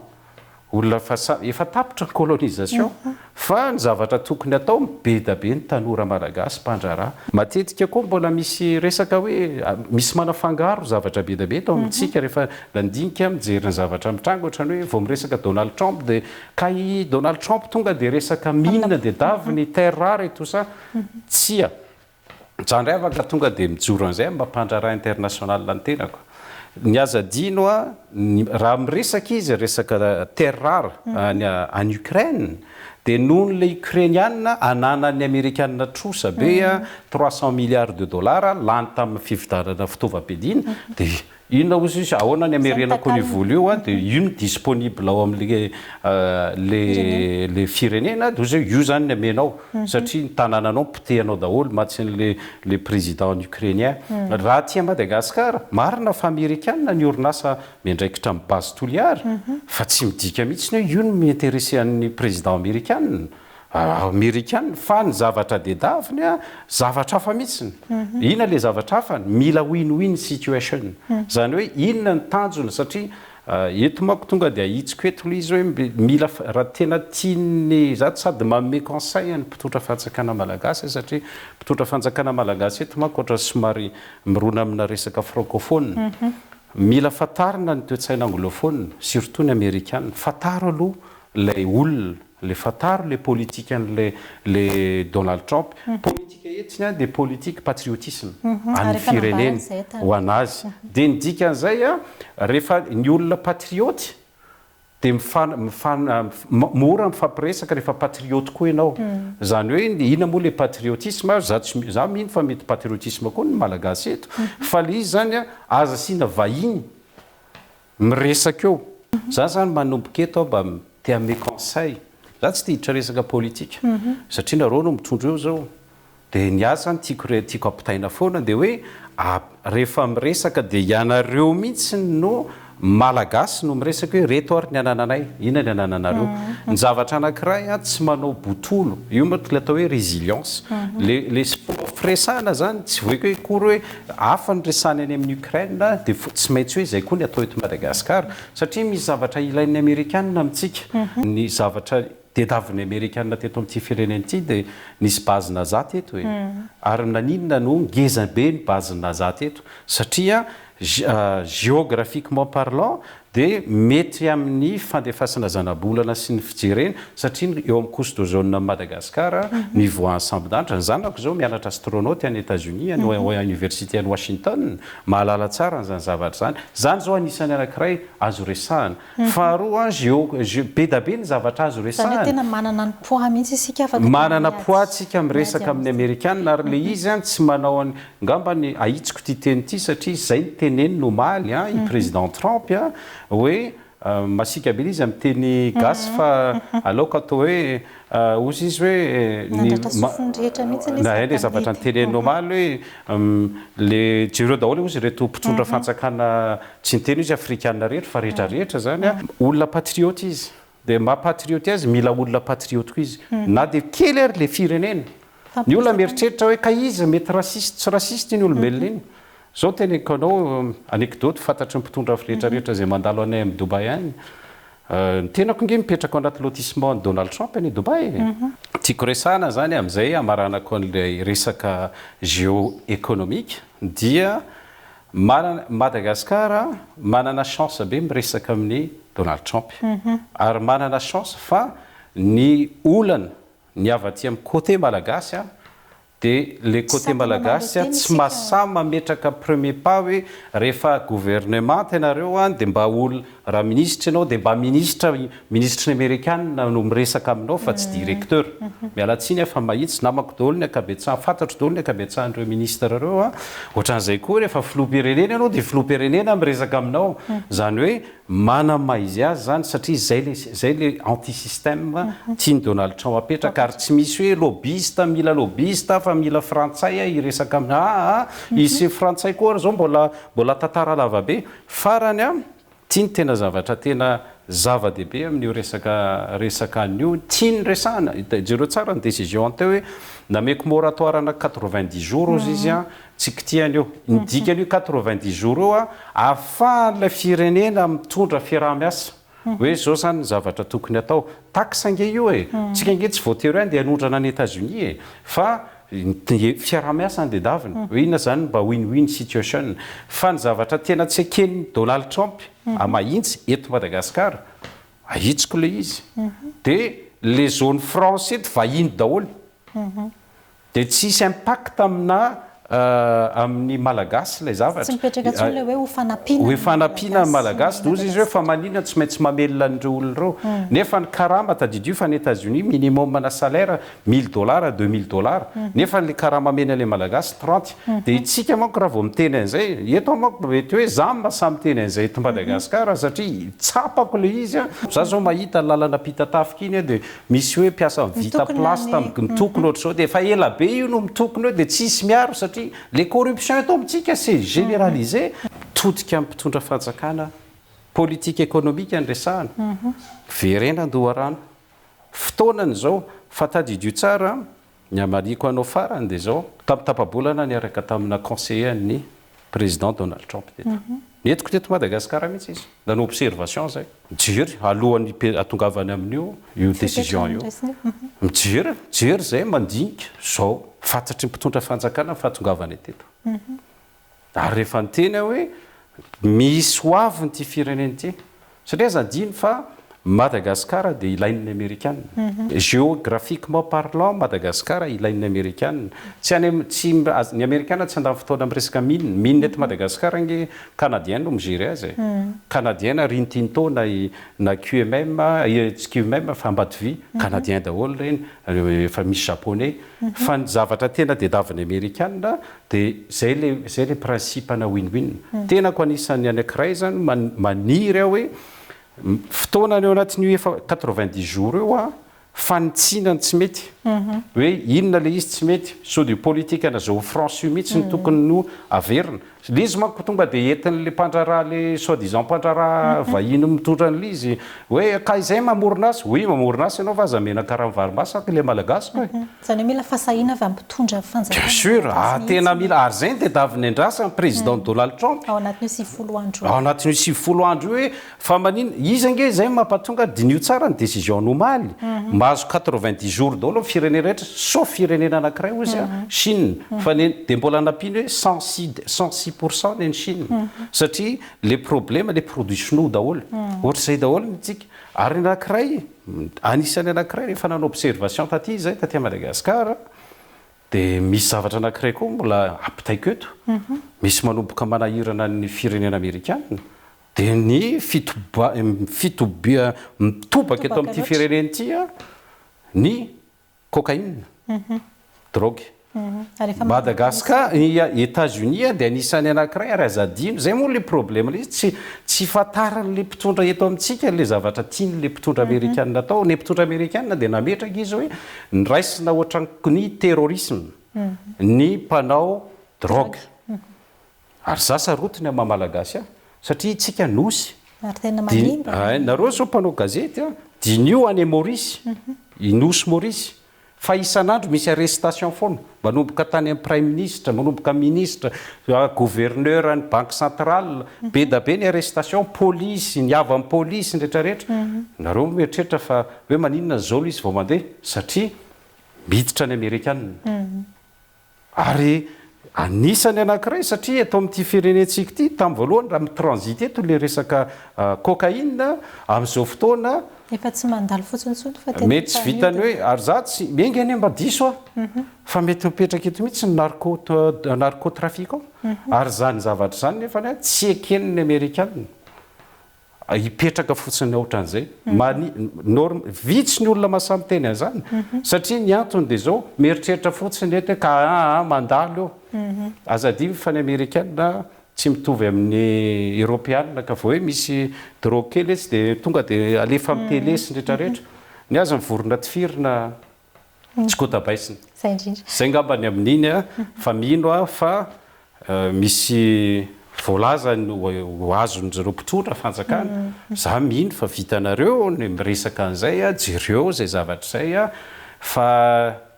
olona efa tapitra ny colonisation fa ny zavatra tokony atao be da be ny tanora malagasy mpandrara matetika koa mbola misy resaka hoe misy manafangaro zavatra be da be atao amintsika rehefa nandinika mijery ny zavatra mitranga ohatrany hoe vao miresaka Donald Trump dia ka i Donald Trump tonga dia resaka mine dia davy ny terre rare et tout ça tsia zany afaka tonga dia mijoro an'izay mampandrara international ny tenako ny azadino raha miresaka izy resaka terre rare any Ukraine dia noho n'le Ukrainianina ananan'ny Amerikanina trosa be 300 milliards de dollars lany tamin'ny fividanana fitaovam-piadiana dia inona ozy izy ahoana ny amerianako ny vola io dia io disponible ao amin'le le firenena dia ozy io zany ny amenao satria ny tanànanao pitehanao daholo matsy le président ukrainien raha tia Madagasikara marina fa amerikanina ny orinasa miandraikitra amin'ny base toliary fa tsy midika mihitsy hoe io no miinteresse an'ny président amerikanina fa ny zavatra dedaviny zavatra hafa mihitsiny ina le zavatra hafa mila win-win situation zany hoe inona ny tanjona satria eto manko tonga dia ahitsiko eto izy hoe mila raha tena tiany zato sady manome conseil ny mpitondrafanjakana malagasy satria mpitondrafanjakana malagasy eto manko ohatra somary mirona amina resaka francophone mila fatarina ny toe-tsaina anglophone surtout ny américaine fataro aloha lay olona le fataro le politique le Donald Trump politique etsiny dia politique patriotisme any fireneny ho anazy dia ny dikan'izay rehefa ny olona patrioty dia mora mifampiresaka rehefa patriote koa ianao zany hoe ina moa le patriotisme za mino fa mety patriotisme koa ny malagasy eto fa le izy zany aza sina vahiny miresaka eo za zany manomboka eto mba te ame conseil za tsy tiditra resaka politika satria nareo no mitondra eo zao dia ny azy zany tiako ampitaina foana dia hoe rehefa miresaka dia ianareo mihitsy no malagasy no miresaka hoe reto ary ny anananay ina ny anananareo ny zavatra anankiray a tsy manao botolo io motle atao hoe résilience le firesahana zany tsy voeko hoe kory hoe hafa ny resahany any amin'ny Ukraine dia tsy maintsy hoe izay koa ny atao eto Madagasikara satria misy zavatra ilain'ny Amerikanina amintsika ny zavatra tediavin'ny Amerikanina teto amin'ity firenena ity dia nisy bazy Naza teto hoe ary naninona no ngeza be ny bazy Naza teto satria géographiquement parlant dia mety amin'ny fandefasana zanabolana sy ny fijerena satria eo amin'ny coste d'ozone na Madagasikara niveau ensemble d'antre ny zanako zao mianatra astronaute any États-Unis any université any Washington mahalala tsara n'izany zavatra zany zany zao anisany anankiray azo resahana faharoa be da be ny zavatra azo resahana tena manana ny poids mihitsy isika afaka manana poids tsika miresaka amin'ny Amerikanina ary le izy tsy manao ngambany ahitsiko ity teny ity satria izay ny teneny nomaly i président Trump hoe masika be izy amin'ny teny gasy fa aloka atao hoe ozy izy hoe le zavatra ny teneny nomaly hoe le jereo daholo ozy reto mpitondra fanjakana tsy ny teny izy afrikanina rehetra fa rehetrarehetra zany olona patriote izy dia mahapatriote azy mila olona patriote ko izy na dia kely ary le firenena ny olona mieritreritra hoe ka izy mety rasiste tsy rasiste ny olombelona iny zao teneko anao anekdoty fantatry ny mpitondra rehetrarehetra zay mandalo anay amin'ny Dubai any ny tenako nge mipetraka ao anaty lotissement ny Donald Trump any Dubai tiako resahana zany amin'izay amaranako an'ilay resaka géoéconomique dia Madagasikara manana chance be miresaka amin'ny Donald Trump ary manana chance fa ny olana ny avy aty amin'ny côté malagasy dia le côté malagasy tsy mahasahy mametraka premier pas hoe rehefa gouvernement ianareo dia mba olona raha ministre ianao dia mba ministre amérikanina no miresaka aminao fa tsy directeur mialatsiny fa mahitsy namako daholo ny akabetsahany fantatro daholo ny akabetsahan'ireo ministre reo ohatran'izay koa rehefa filoha-pirenena ianao dia filoha-pirenena miresaka aminao zany hoe manamaha izy azy zany satria zay le anti-système tiany Donald Trump apetraka ary tsy misy hoe lobbyiste mila lobbyiste fa mila frantsay iresaka amina isy frantsay koa ary zao mbola tantara lava be farany tiany tena zavatra tena zava-dehibe amin'io resaka an'io tiany resahana jereo tsara ny décision teo hoe nameko moratoire ana 90 jours ozy izy tsy kitiany eo nidikany io 90 jours eo ahafahan'ilay firenena mitondra fiaraha-miasa hoe zao zany zavatra tokony atao taxe nge io tsika nge tsy voatery dia hanondrana any États-Unis fa fiaraha-miasa ny dedavina hoe inona zany mba win-win situation fa ny zavatra tena tsy ekeny Donald Trump amahintsy eto Madagasikara ahitsiko le izy dia le zone franc eto vahiny daholo dia tsisy impact amin'ny malagasy ilay zavatra hoe fanampiana malagasy dia ozy izy hoe fa maninona tsy maintsy mamelona an'ireo olona reo nefa ny karama tadidio fa ny États-Unis minimum na salaire $1000 $2000 nefa le karama mena le malagasy 30 dia itsika manko raha vao miteny an'izay eto manko mety hoe zamba samy miteny an'izay eto Madagasikara satria tsapako le izy za zao mahita lalana pitatafika iny dia misy hoe mpiasa vita plasta mitokony ohatr' zao dia efa ela be io no mitokony hoe dia tsisy miaro satria le corruption eto amintsika c'est généralisé todika amin'ny mpitondra fanjakana politique économique andresahana verena andoharano fotoanany zao fa tadidio tsara ny amariko anao farany dia zao tamin'ny tapabolana niaraka tamina conseiller ny président Donald Trump teto netiko teto Madagasikara mihitsy izy nanao observation zay mijery alohan'ny atongavany amin'io décision io mijery zay mandinika zao fantatry ny mpitondra fanjakana fahatongavany teto ary rehefa nyteny hoe misy hoaviny ty fireneny ity satria zadiny fa Madagasikara dia ilain'ny Amerikanina géographiquement parlant Madagasikara ilain'ny Amerikanina ny Amerikanina tsy andany fotoana miresaka mine eto Madagasikara nge Canadien no migery azy Canadien Rio Tinto na QMM tsy QMM fa Ambatovi Canadien daholo reny efa misy japonais fa ny zavatra tena dedaviny Amerikanina dia zay le principe na win-win tenako anisan'ny anankiray zany maniry hoe fotoana eo anatin'io efa 90 jours eo fanitsinany tsy mety hoe inona le izy tsy mety so de politika na zao France io mihitsy ny tokony no averina le izy manko tonga dia entin'le mpandraraha le soi-disant mpandraraha vahiny mitondra n'le izy hoe ka izay mamorona azy oy mamorona azy ianao fa aza menaka raha mivaromasaka le malagasy koe zany hoe mila fahasahina avy ampitondra fanjakana bien sûr tena mila ary zay ny tedaviny andrasa président Donald Trump ao anatin'io 90 andro ao anatin'io 90 andro hoe fa manino izy ange zay mampatonga dinio tsara ny décision nomaly mahazo 90 jours daholo ny firenena rehetra sauf firenena anankiray hoy izy Chine fa dia mbola nampiny hoe 106% ny Chine satria le problème les produits chinois daholo ohatr'izay daholo nitsika ary anankiray anisany anankiray rehefa nanao observation taty zay taty Madagasikara dia misy zavatra anankiray koa mbola ampitaiko eto misy manomboka manahirana ny firenena amerikana dia ny mitobaka eto amin'ity firenena ity ny cocaïne drogue Madagasikara États-Unis dia anisany anankiray ary azadino zay moa le problème le izy tsy fatarany le mpitondra eto amintsika le zavatra tiany le mpitondra amerikanina atao ny mpitondra amerikanina dia nametraka izy hoe niraisina ohatran'ny terrorisme ny mpanao drogue ary za sarotiny amin'ny malagasy satria tsika nosy nareo zao mpanao gazety dinio any Maurice inosy Maurice fa isan'andro misy arrestation foana manomboka tany amin'ny prime ministre manomboka ministre gouverneur ny banque centrale be da be ny arrestation polisy ny avy amin'ny polisy rehetrarehetra nareo mieritreritra fa hoe maninona zao izy vao mandeha satria miditra ny amerikanina ary anisany anankiray satria eto amin'ity firenentsika ity tamin'ny voalohany raha mitransit eto le resaka cocaïne amin'izao fotoana efa tsy mandalo fotsiny mety tsy vitany hoe ary za tsy mienga any ambadiso fa mety mipetraka eto mihitsy ny narcotrafiquant ary zany zavatra zany nefa tsy ekeniny amerikanina hipetraka fotsiny ohatran'izay vitsy ny olona mahasamy teny an'izany satria ny antony dia zao mieritreritra fotsiny eto ka mandalo eo azadimy fa ny amerikanina tsy mitovy amin'ny Europeanina ka vao hoe misy drogue kely tsy dia tonga dia alefa amin'ny télé sy rehetrarehetra ny azy mivorona tifirina tsy kotabaisina zay ngambany amin'iny fa mino fa misy voalaza ho azon'zareo mpitondra fanjakana za mino fa vitanareo ny miresaka an'izay jereo zay zavatra zay fa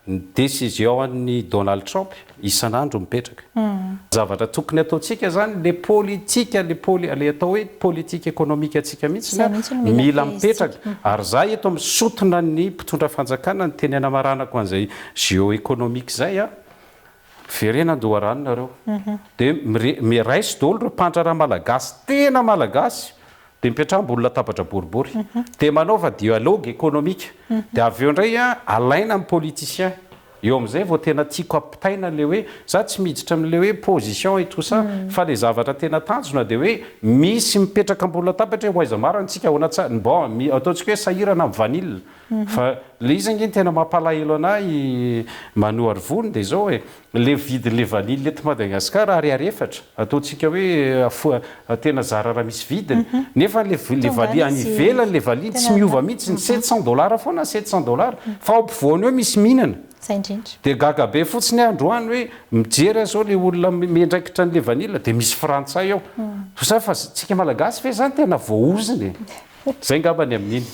ny décision-ny Donald Trump isan'andro mipetraka zavatra tokony ataontsika zany le politika le atao hoe politika économique atsika mihitsy mila mipetraka ary za eto amin'ny sotona ny mpitondra fanjakana ny teny anamaranako an'izay géoéconomique zay verena andoharanonareo dia miraisy daholo reo mpandraraha malagasy tena malagasy dia mipetraha-mbolona latabatra boribory dia manaova dialogue économique dia avy eo indray alaina amin'ny politicien eo amin'izay vao tena tiako ampitaina le hoe za tsy miditra amin'le hoe position et tout ça fa le zavatra tena tanjona dia hoe misy mipetraka ambony latabatra ho aiza marina antsika bon ataontsika hoe sahirana amin'ny vanille fa le izy angeny tena mampalahelo anahy manohary vony dia zao hoe le vidin'le vanille eto Madagasikara ariarefatra ataontsika hoe tena zara raha misy vidiny nefa le vanille any ivelany le vanille tsy miova mihitsy ny $700 foana $700 fa ao ampovoany eo misy mihinana dia gaga be fotsiny androany hoe mijery zao le olona miandraikitra n'le vanille dia misy frantsay ao sa fa tsika malagasy ve zany tena voaoziny zay ngambany amin'iny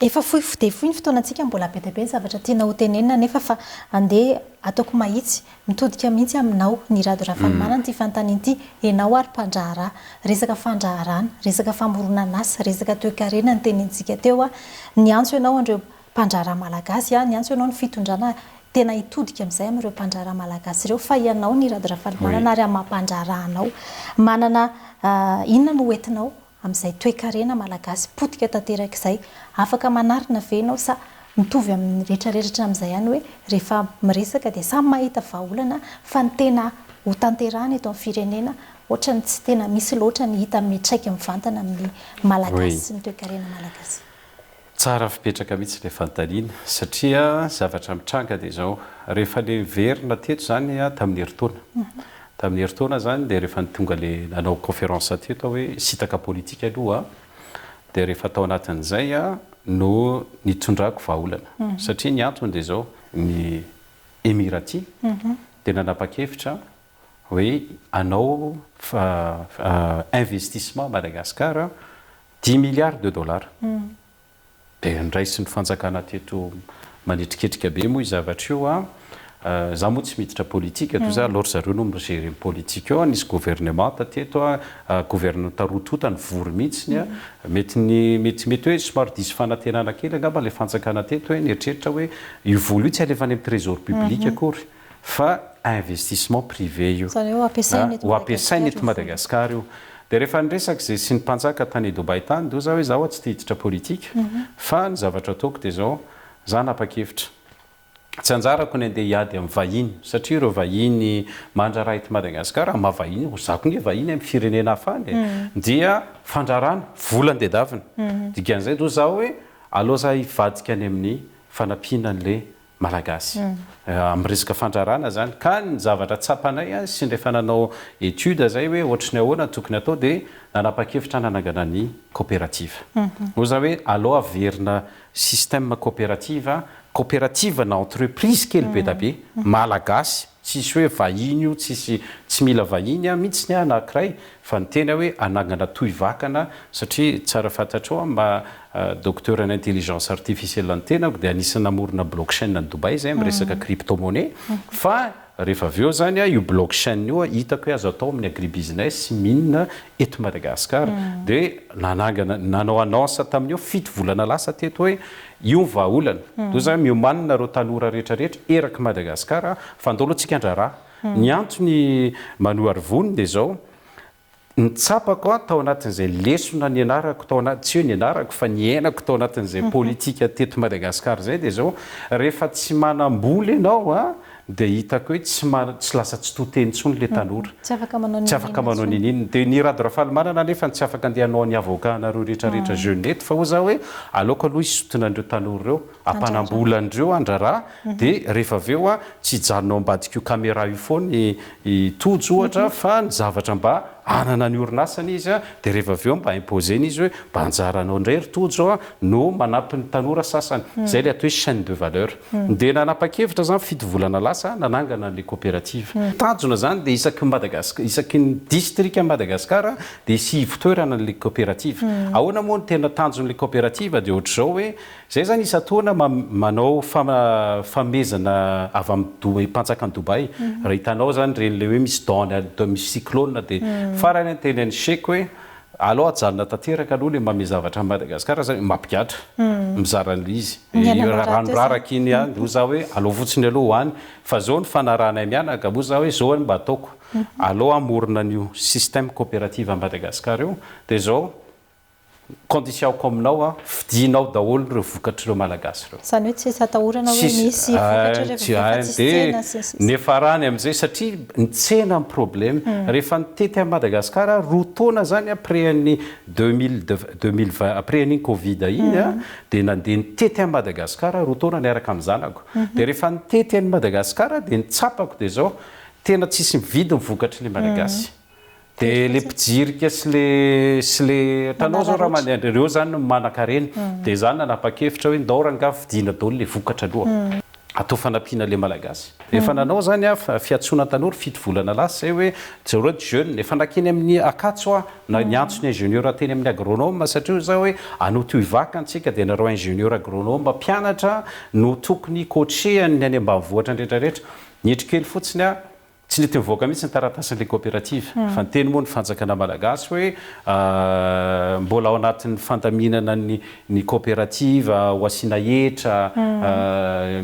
efa fohy ny fotoanantsika mbola be dia be zavatra tiana ho tenenina nefa fa andeha ataoko mahitsy mitodika mihitsy aminao ny radio Rafanomanana ty fanontaniana ity ianao ary mpandraharaha resaka fandraharana resaka famoronana asa resaka toe-karena ny tenentsika teo ny antso ianao andreo mpandraharaha malagasy ny antso ianao ny fitondrana tena hitodika amin'izay amin'ireo mpandraharaha malagasy ireo fa ianao ny radio Rafanomanana ary amin'ny mampandraharahanao manana inona no entinao amin'izay toe-karena malagasy potika tanteraka izay afaka manarina ve ianao sa mitovy amin'ny rehetrarehetra amin'izay ihany hoe rehefa miresaka dia samy mahita vahaolana fa ny tena ho tanterahana eto amin'ny firenena ohatra ny tsy tena misy loatra ny hita mitraika mivantana amin'ny malagasy sy ny toe-karena malagasy tsara fipetraka mihitsy le fanontaniana satria zavatra mitranga dia zao rehefa le verina teto zany tamin'ny herintaona zany dia rehefa tonga le nanao conférence teto hoe sitaka politika aloha dia rehefa tao anatin'izay no nitondrako vahaolana satria ny antony dia zao ny Emirati dia nanapa-kevitra hoe anao investissement Madagasikara 10 milliards de dollars dia nraisy ny fanjakana teto manetriketrika be moa zavatra io za moa tsy miditra politika toy za loatra zareo no migery politika eo nisy gouvernement teto gouvernement tarotota ny vory mihitsiny mety hoe somary diso fanantenana kely angamba le fanjakana teto hoe nieritreritra hoe io vola io tsy alefany amin'ny trésor public akory fa investissement privé io ho ampiasainy eto Madagasikara io dia rehefa niresaka zay sy ny mpanjaka tany Dubai tany do za hoe zaho tsy te-hiditra politika fa ny zavatra ataoko dia zao za napa-kevitra tsy anjarako ny andeha hiady amin'ny vahiny satria ireo vahiny mandraraha eto Madagasikara mahavahiny zako ny vahiny amin'ny firenena hafany dia fandrarana vola andedavina dikan'izay do zaho hoe aloha za hivadika any amin'ny fanampianan'le malagasy amin'ny resaka fandrarana zany ka ny zavatra tsapanay sy rehefa nanao étude zay hoe ohatrany ahoana tokony atao dia nanapa-kevitra nanangana ny coopérative ho za hoe aloha averina système coopérative na entreprise kely be da be malagasy tsisy hoe vahiny io tsy mila vahiny mihitsy ny anankiray fa ny tena hoe anangana tohivakana satria tsara fantatra mba docteur en intelligence artificielle ny tenako dia anisany namorona blockchain ny Dubai zay amin'ny resaka crypto-monnaie fa rehefa avy eo zany io blockchain io hitako hoe azo atao amin'ny agribusiness minina eto Madagasikara dia nanao annonce tamin'io 7 volana lasa teto hoe io vahaolana do zany miomanina reo tanora rehetrarehetra eraky Madagasikara fa ndolo antsika andraraha ny antony manohary voniny dia zao nitsapako tao anatin'izay lesona ny anarako tsy hoe ny anarako fa ny ainako tao anatin'izay politika teto Madagasikara zay dia zao rehefa tsy manam-bola ianao dia hitako hoe tsy lasa tsy toteny intsony le tanora tsy afaka manao nininy dia ny rado rafalimanana nefa tsy afaka andeha hanao ny avocat nareo rehetrarehetra jeunette fa ho za hoe aleoko aloha hisotona andreo tanora ireo ampanam-bola andreo andraraha dia rehefa avy eo tsy hijanonao ambadika io caméra io foana tojo ohatra fa ny zavatra mba anana ny orinasany izy dia rehefa avy eo mba imposeny izy hoe mba anjaranao indray rytojo no manampy ny tanora sasany zay le atao hoe chaîne de valeur dia nanapa-kevitra zany 7 volana lasa nanangana n'le coopérative tanjona zany dia isaky ny district Madagasikara dia sy ivitoerana n'le coopérative ahoana moa ny tena tanjon'le coopérative dia ohatr'izao hoe zay zany isatoana manao famezana avy amin'ny mpanjakany Dubai raha hitanao zany ren'le hoe misy dône misy cyclone dia farany anteny ny sheko hoe aloha ajanona tanteraka aloha le mame zavatra Madagasikara zany mampigatra mizarana izy ranoraraka iny ho za hoe aloha fotsiny aloha hoany fa zao ny fanaranay mianaka moa za hoe zao mba ataoko aloha amorona n'io système coopérative à Madagasikara io dia zao condition ko aminao fidinao daholo ireo vokatr'ireo malagasy ireo zany hoe tsy atahorana hoe misy vokatra nefa rany amin'izay satria ny tsena ny problème rehefa nitety à Madagasikara roa taona zany après ny 2020 après ny covid iny dia nandeha nitety à Madagasikara roa taona niaraka amin'ny zanako dia rehefa nitety any Madagasikara dia nitsapako dia zao tena tsisy mividy mivokatry le malagasy dia le mpijirika sy le tanao zao raha mandeha ireo zany manakarena dia zany nanapa-kevitra hoe ndao ranga fidina daholo le vokatra aloha atao fanampiana le malagasy efa nanao zany fiatsoana tanora 7 volana lasa zay hoe zareo jeune efa nakeny amin'ny akatso ny antso ny ingénieur teny amin'ny agronome satria za hoe anao teo ivaka antsika dia nareo ingénieur agronome mpianatra no tokony coacheny any ambanivohitra rehetrarehetra nietrikely fotsiny tsy nety mivoaka mihitsy ny taratasin'le coopérative fa ny teny moa ny fanjakana malagasy hoe mbola ao anatin'ny fandaminana ny coopérative ho asiana hetra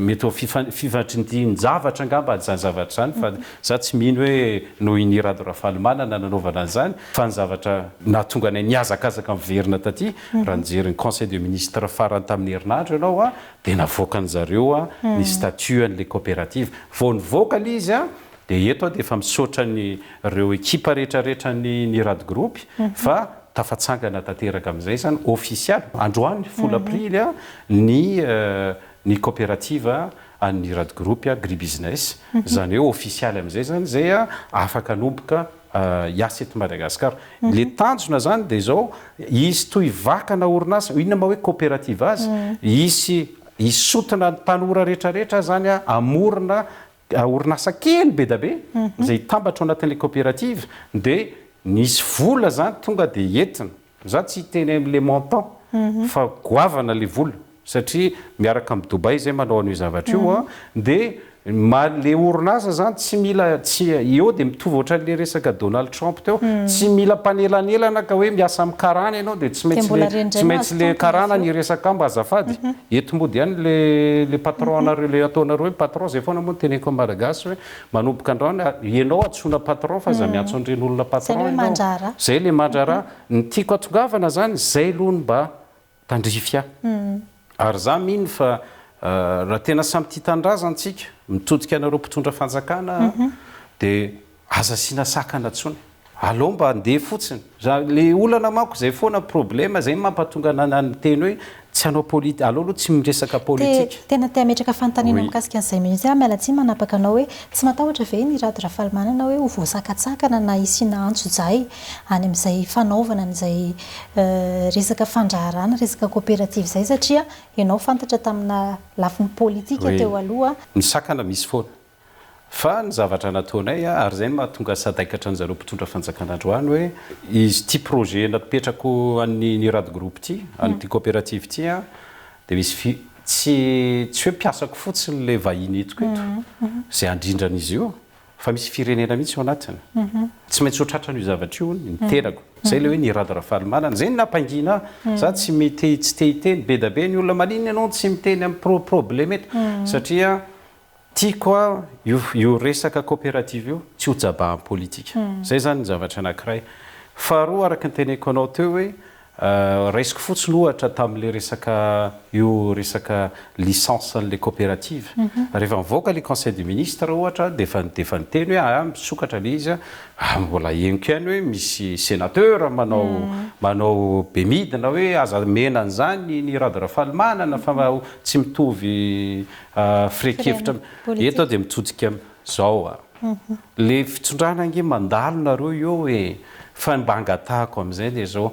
mety ho fifantrindiny zavatra angamba zany zavatra zany fa za tsy mino hoe no iny rado rafalimanana nanaovana an'izany fa ny zavatra nahatonga nay niazakazaka miverina taty raha nijery ny conseil de ministre farany tamin'ny herinandro ianao dia navoaka ny zareo ny statut an'le coopérative vao nivoaka l izy dia eto dia efa misaotra ny ireo ekipa rehetrarehetra ny rado groupe fa tafatsangana tanteraka amin'izay zany official androany full aprily ny coopérative any rado groupe agribusiness zany hoe official amin'izay zany zay afaka anomboka hiasa eto Madagasikara le tanjona zany dia zao isy toy vakana orinasa inona ma hoe coopérative azy isy isotona tanora rehetrarehetra zany amorona orinasa kely be da be zay tambatra ao anatin'le coopérative dia nisy vola zany tonga dia entina za tsy teny amin'le montant fa goavana le vola satria miaraka amin'ny Dubai zay manao an'io zavatra io a dia le orinasa zany tsy mila tsy eo dia mitovy ohatran'le resaka Donald Trump teo tsy mila mpanelanelana ka hoe miasa amin'ny karana ianao dia tsy maintsy le karana ny resaka mba azafady eto mody ihany le patron anareo le ataonareo hoe patron zay foana moa ny teneko malagasy hoe manomboka androany ianao atsona patron fa za miantso an'ireny olona patron ianao zay le mandrara ny tiako atongavana zany zay aloha ny mba tandrify ary za mino fa raha tena samy tia tandrazana antsika mitodika anareo mpitondra fanjakana dia aza siana sakana ntsony aleo mba andeha fotsiny le olana manko zay foana problema zay mampatonga nanany teny hoe tsy anao aleo aloha tsy miresaka politika tena tia metraka fanontaniana mikasika an'izay mihitsy mialatsiny manapaka anao hoe tsy matahotra ve ny Rado Rafalimanana hoe ho voasakatsakana na isiana antso-jay any amin'izay fanaovana n'izay resaka fandraharana resaka coopérative zay satria ianao fantatra tamina lafiny politika teo aloha ny sakana misy foana fa ny zavatra nataonay ary zay mahatonga sadaikatra an'zareo mpitondra fanjakana androany hoe izy ty projet napetrako an'ny Rado Groupe ty an'ity coopérative ty dia misy tsy hoe mpiasako fotsiny le vahiny etiko eto zay andrindran'izy io fa misy firenena mihitsy ao anatiny tsy maintsy hotratrany io zavatra io ny tenako zay le hoe ny Rado Rafalimanana zay ny nampangina za tsy mety tsy te hiteny be da be ny olona maninona ianao tsy miteny amin'ny problème eto satria tiako a io resaka coopérative io tsy ho jabahan'ny politika zay zany ny zavatra anankiray faharoa araka ny teneko anao teo hoe raisiko fotsiny ohatra tamin'le resaka licence an'le coopérative rehefa mivoaka le conseil des ministres ohatra dia efa niteny hoe misokatra le izy mbola henoko ihany hoe misy sénateur manao be midina hoe aza mena an'izany ny Rado Rafalimanana fa tsy mitovy firekevitra eto dia mitodika zao le fitsondrana ange mandalo nareo eo hoe fa mba angatahako amin'izay dia zao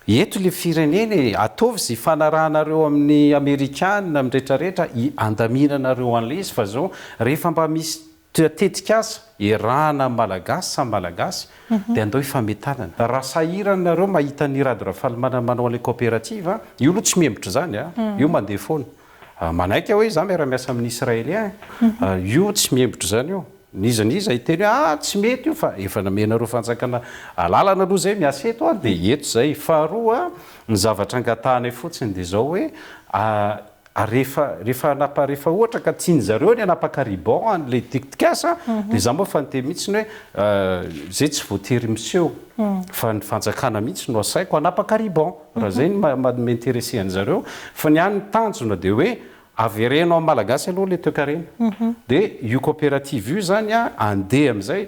eto le firenena ataovy zay fanarahanareo amin'ny Amerikana amin'rehetrarehetra andaminanareo an'le izy fa zao rehefa mba misy tetika asa erahana malagasy samy malagasy dia andao ifametanana raha sahiranareo mahita ny Rado Rafalimanana manao an'le coopérative io aloha tsy miembotra zany io mandeha foana manaiky hoe za miara-miasa amin'ny Israelien io tsy miembotra zany io nizaniza iteny hoe tsy mety io fa efa namenareo fanjakana alalana aloha zay miasa eto dia eto zay faharoa ny zavatra angatahanay fotsiny dia zao hoe rehefa ohatra ka tiany zareo ny anapaka riban an'le tiktikasa dia za moa fa niteny mihitsiny hoe zay tsy voatery miseho fa ny fanjakana mihitsy no asaiko anapaka riban raha zay m'interesse an'zareo fa ny any tanjona dia hoe averenao amin'ny malagasy aloha le toekarena dia io coopérative io zany andeha amin'izay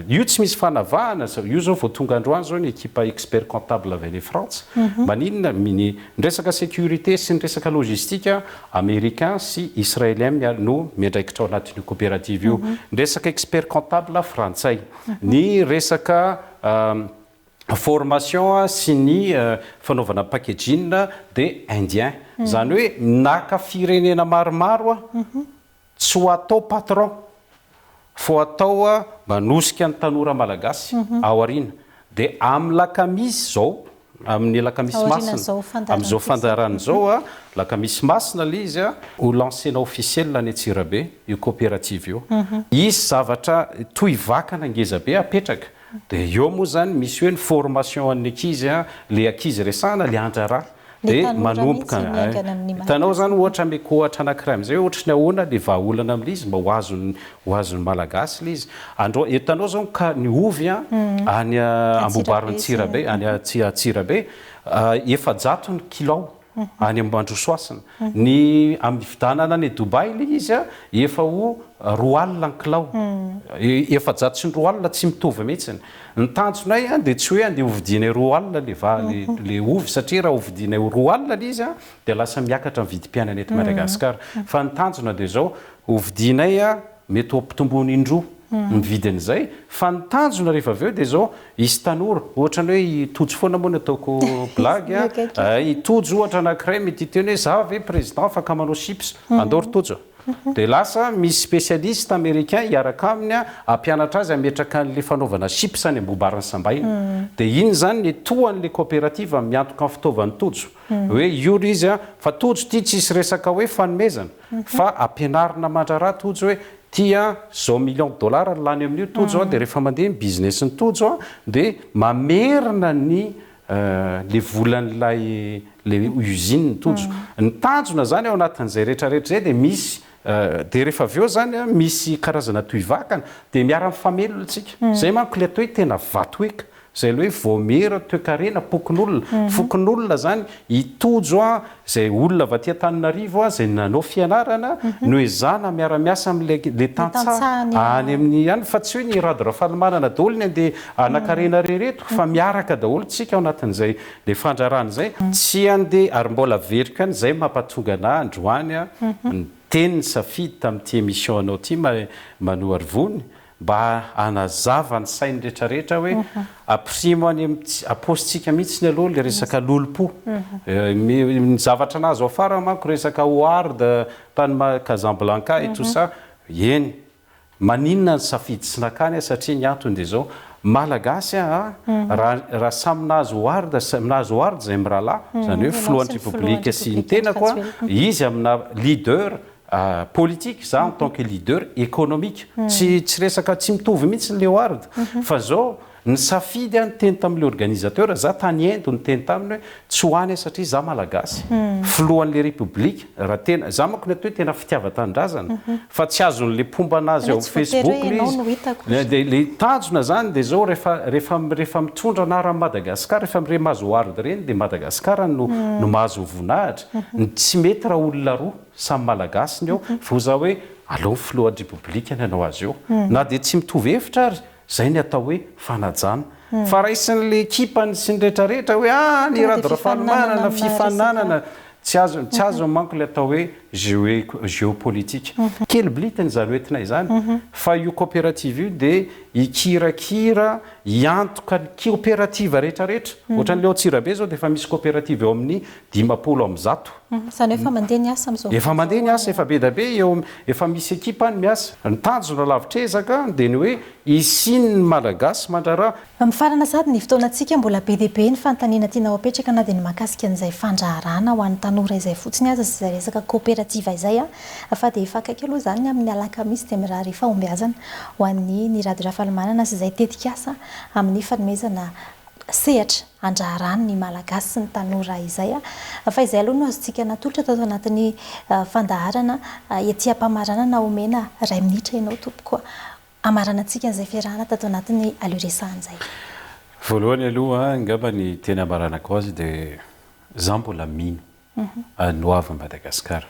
io tsy misy fanavahana io zao vao tonga androany zao ny équipe expert comptable avy any France maninona ny resaka sécurité sy ny resaka logistique américain sy israélien no miandraikitra ao anatin'io coopérative io ny resaka expert comptable frantsay ny resaka formation sy ny fanaovana packaging dia indien zany hoe naka firenena maromaro tsy ho atao patron fo atao manosika ny tanora malagasy ao arina dia amin'ny lakamisy zao amin'ny lakamisy masina amin'izao fandarana zao lakamisy masina le izy ho lancena officiel any Antsirabe io coopérative io izy zavatra toy vakana ngeza be apetraka dia eo moa zany misy hoe ny formation an'ny ankizy le ankizy resahana le andrara dia manomboka hitanao zany ohatra meko ohatra anankiray amin'izay ohatra ny ahoana le vahaolana amin'le izy mba ho azony malagasy le izy hitanao zao ka ny ovy any ambobarin'ny Tsirabe any Tsirabe 700 ny kilao any Ambandrosoasina ny amin'ny vidanana ny Dubai le izy efa ho 2 alina ny kilao 700 sy ny 2 alina tsy mitovy mihitsiny ny tanjonay dia tsy hoe andeha hovidinay 2 alina le ovy satria raha hovidinay 2 alina le izy dia lasa miakatra ny vidim-piainana eto Madagasikara fa ny tanjona dia zao hovidinay mety hampitomboany indroa ny vidin'izay fa ny tanjona rehefa avy eo dia zao isy tanora ohatra ny hoe hitojo foana moa ny ataoko blague hitojo ohatra anankiray mety hiteny hoe za ve président afaka manao chips andao ritojo dia lasa misy spécialiste américain hiaraka aminy ampianatra azy ametraka n'le fanaovana chips any ambobariny sambaina dia iny zany ny tohan'le coopérative miantoka amin'ny fitaovany tojo hoe iory izy fa tojo ity tsisy resaka hoe fanomezana fa ampianarina mandraraha tojo hoe tia zao million de dollars lany amin'io tojo dia rehefa mandeha ny business ny tojo dia mamerina ny le volan'lay le usine ny tojo ny tanjona zany ao anatin'izay rehetrarehetra zay dia misy dia rehefa avy eo zany misy karazana toivakana dia miara mifamelona tsika zay manko le atao hoe tena vatoeka zay le hoe voamera toekarena fokon'olona zany itojo zay olona va tia Tananarivo zay nanao fianarana no ezana miara-miasa am'le tantsaha any amin'ny any fa tsy hoe ny rado rafalimanana daholo ny andeha anakarena rereto fa miaraka daholo tsika ao anatin'izay le fandrarana zay tsy andeha ary mbola verika any zay mampatonga ana androany teny ny safidy tamin'ity émission anao ty manohary vony mba anazava ny sainy rehetrarehetra hoe aprimo any apositsika mihitsy ny aloha le resaka lolo-po ny zavatra anazy ao afara manko resaka Howard tany Casablanca et tout ça eny maninona ny safidy sy nakany satria ny antony dia zao malagasy raha samy nahazo Howard zay mirahalahy zany hoe filohan'ny république sy ny tena koa izy amina leader politique za en tant que leader économique tsy resaka tsy mitovy mihitsy ny Howard fa zao ny safidy any teny tamin'le organisateur za tany endo ny teny taminy hoe tsy hoany satria za malagasy filohan'le république raha tena za manko ny atao hoe tena fitiavan-tanindrazana fa tsy azon'le pomba anazy ao Facebook izy le tanjona zany dia zao rehefa mitondra anara Madagasikara rehefa mire mahazo Howard reny dia Madagasikara no mahazo voninahitra tsy mety raha olona roa samy malagasy ny eo fa za hoe aleo filohan'ny république ny anao azy eo na dia tsy mitovy hevitra ary zay ny atao hoe fanajana fa raisin'le ekipany sy ny rehetrarehetra hoe ny rado rafalimanana fifananana tsy azo manko le atao hoe géopolitique kely blitany zany hoentinay zany fa io coopérative io dia ikirakira iantoka coopérative rehetrarehetra ohatran'le Atsirabe zao dia efa misy coopérative eo amin'ny 500 zany efa mandeha ny asa am'izao efa mandeha ny asa efa be da be eo efa misy ekipa any miasa ny tanjona lavitrezaka dia ny hoe isiny ny malagasy mandraraha mifarana sady ny fotoanantsika mbola be dia be ny fanontaniana tianao apetraka na dia ny mahakasika an'izay fandraharana ho an'ny tanora izay fotsiny aza sy izay resaka coopérative izay fa dia efa akaiky aloha zany amin'ny alakamisy dia miraha rehefa ombiazana ho an'ny ny radio rafalimanana sy izay tetika asa amin'ny fanomezana sehatra andraharany ny malagasy sy ny tanora izay fa izay aloha no azontsika natolotra tao anatin'ny fandaharana ety ampamaranana omena 2 minitra ianao tompoko amarana antsika an'izay fiarahana tato anatin'ny aloresahan'izay voalohany aloha ngamba ny tena amaranako azy dia za mbola mino anoavy Madagasikara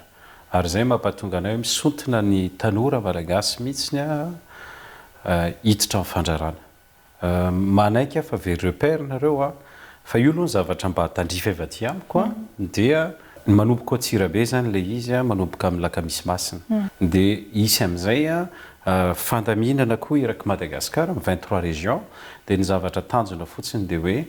ary zay mampatonga anay hoe misontina ny tanora malagasy mihitsy hiditra amin'ny fandrarana manaiky fa very repère nareo fa io aloha ny zavatra mba tandrifa eva ty amiko dia manomboka Atsirabe zany le izy manomboka amin'ny lakamisy masina dia isy amin'izay fandaminana koa iraky Madagasikara 23 régions dia ny zavatra tanjona fotsiny dia hoe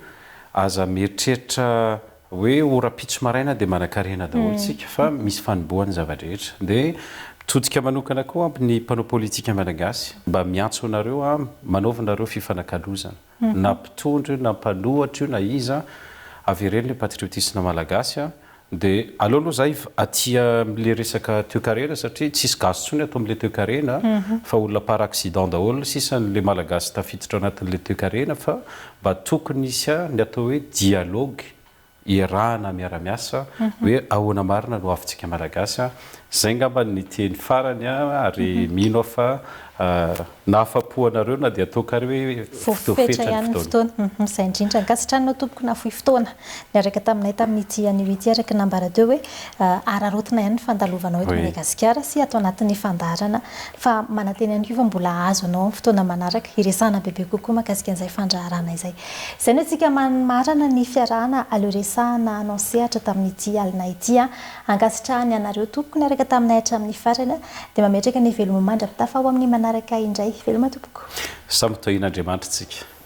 aza mieritreritra hoe ora-pitso maraina dia manan-karena daholotsika fa misy fanombohany zavatra rehetra dia mitodika manokana koa amin'ny mpanao politika malagasy mba miantso anareo manaovanareo fifanakalozana na mpitondro na mpanohatra io na iza avereny le patriotisme malagasy dia aleoaloha zay atia am'le resaka toekarena satria tsisy gazo tsony atao am'le toekarena fa olona par accident daholo sisan'le malagasy tafiditra anatin'le toekarena fa mba tokony isy ny atao hoe dialogue irahana miara-miasa hoe ahoana marina no avintsika malagasy zay ngamba ny teny farany ary mino fa nahafapoanareo na dia ataokary hoe fofetra ihany ny fotoana izay indrindra nkasitraninao tompoko na fohy fotoana niaraka taminay tamin'ity an'ity araka nambara deo hoe ararotina ihany ny fandalovanao eto Madagasikara sy atao anatin'ny fandaharana fa mananteny ihany koa fa mbola azo anao amin'ny fotoana manaraka iresana bebe kokoa mahakasika an'izay fandraharana izay izay no antsika marana ny fiarahana aloresahana anao sehatra tamin'ity alina ity ankasitrahany anareo tompoko niaraka taminay hatramin'ny farana dia mametraka ny veloma mandra-pitafa ao amin'ny manaraka indray veloma tompoko samy tohin'Andriamanitra tsika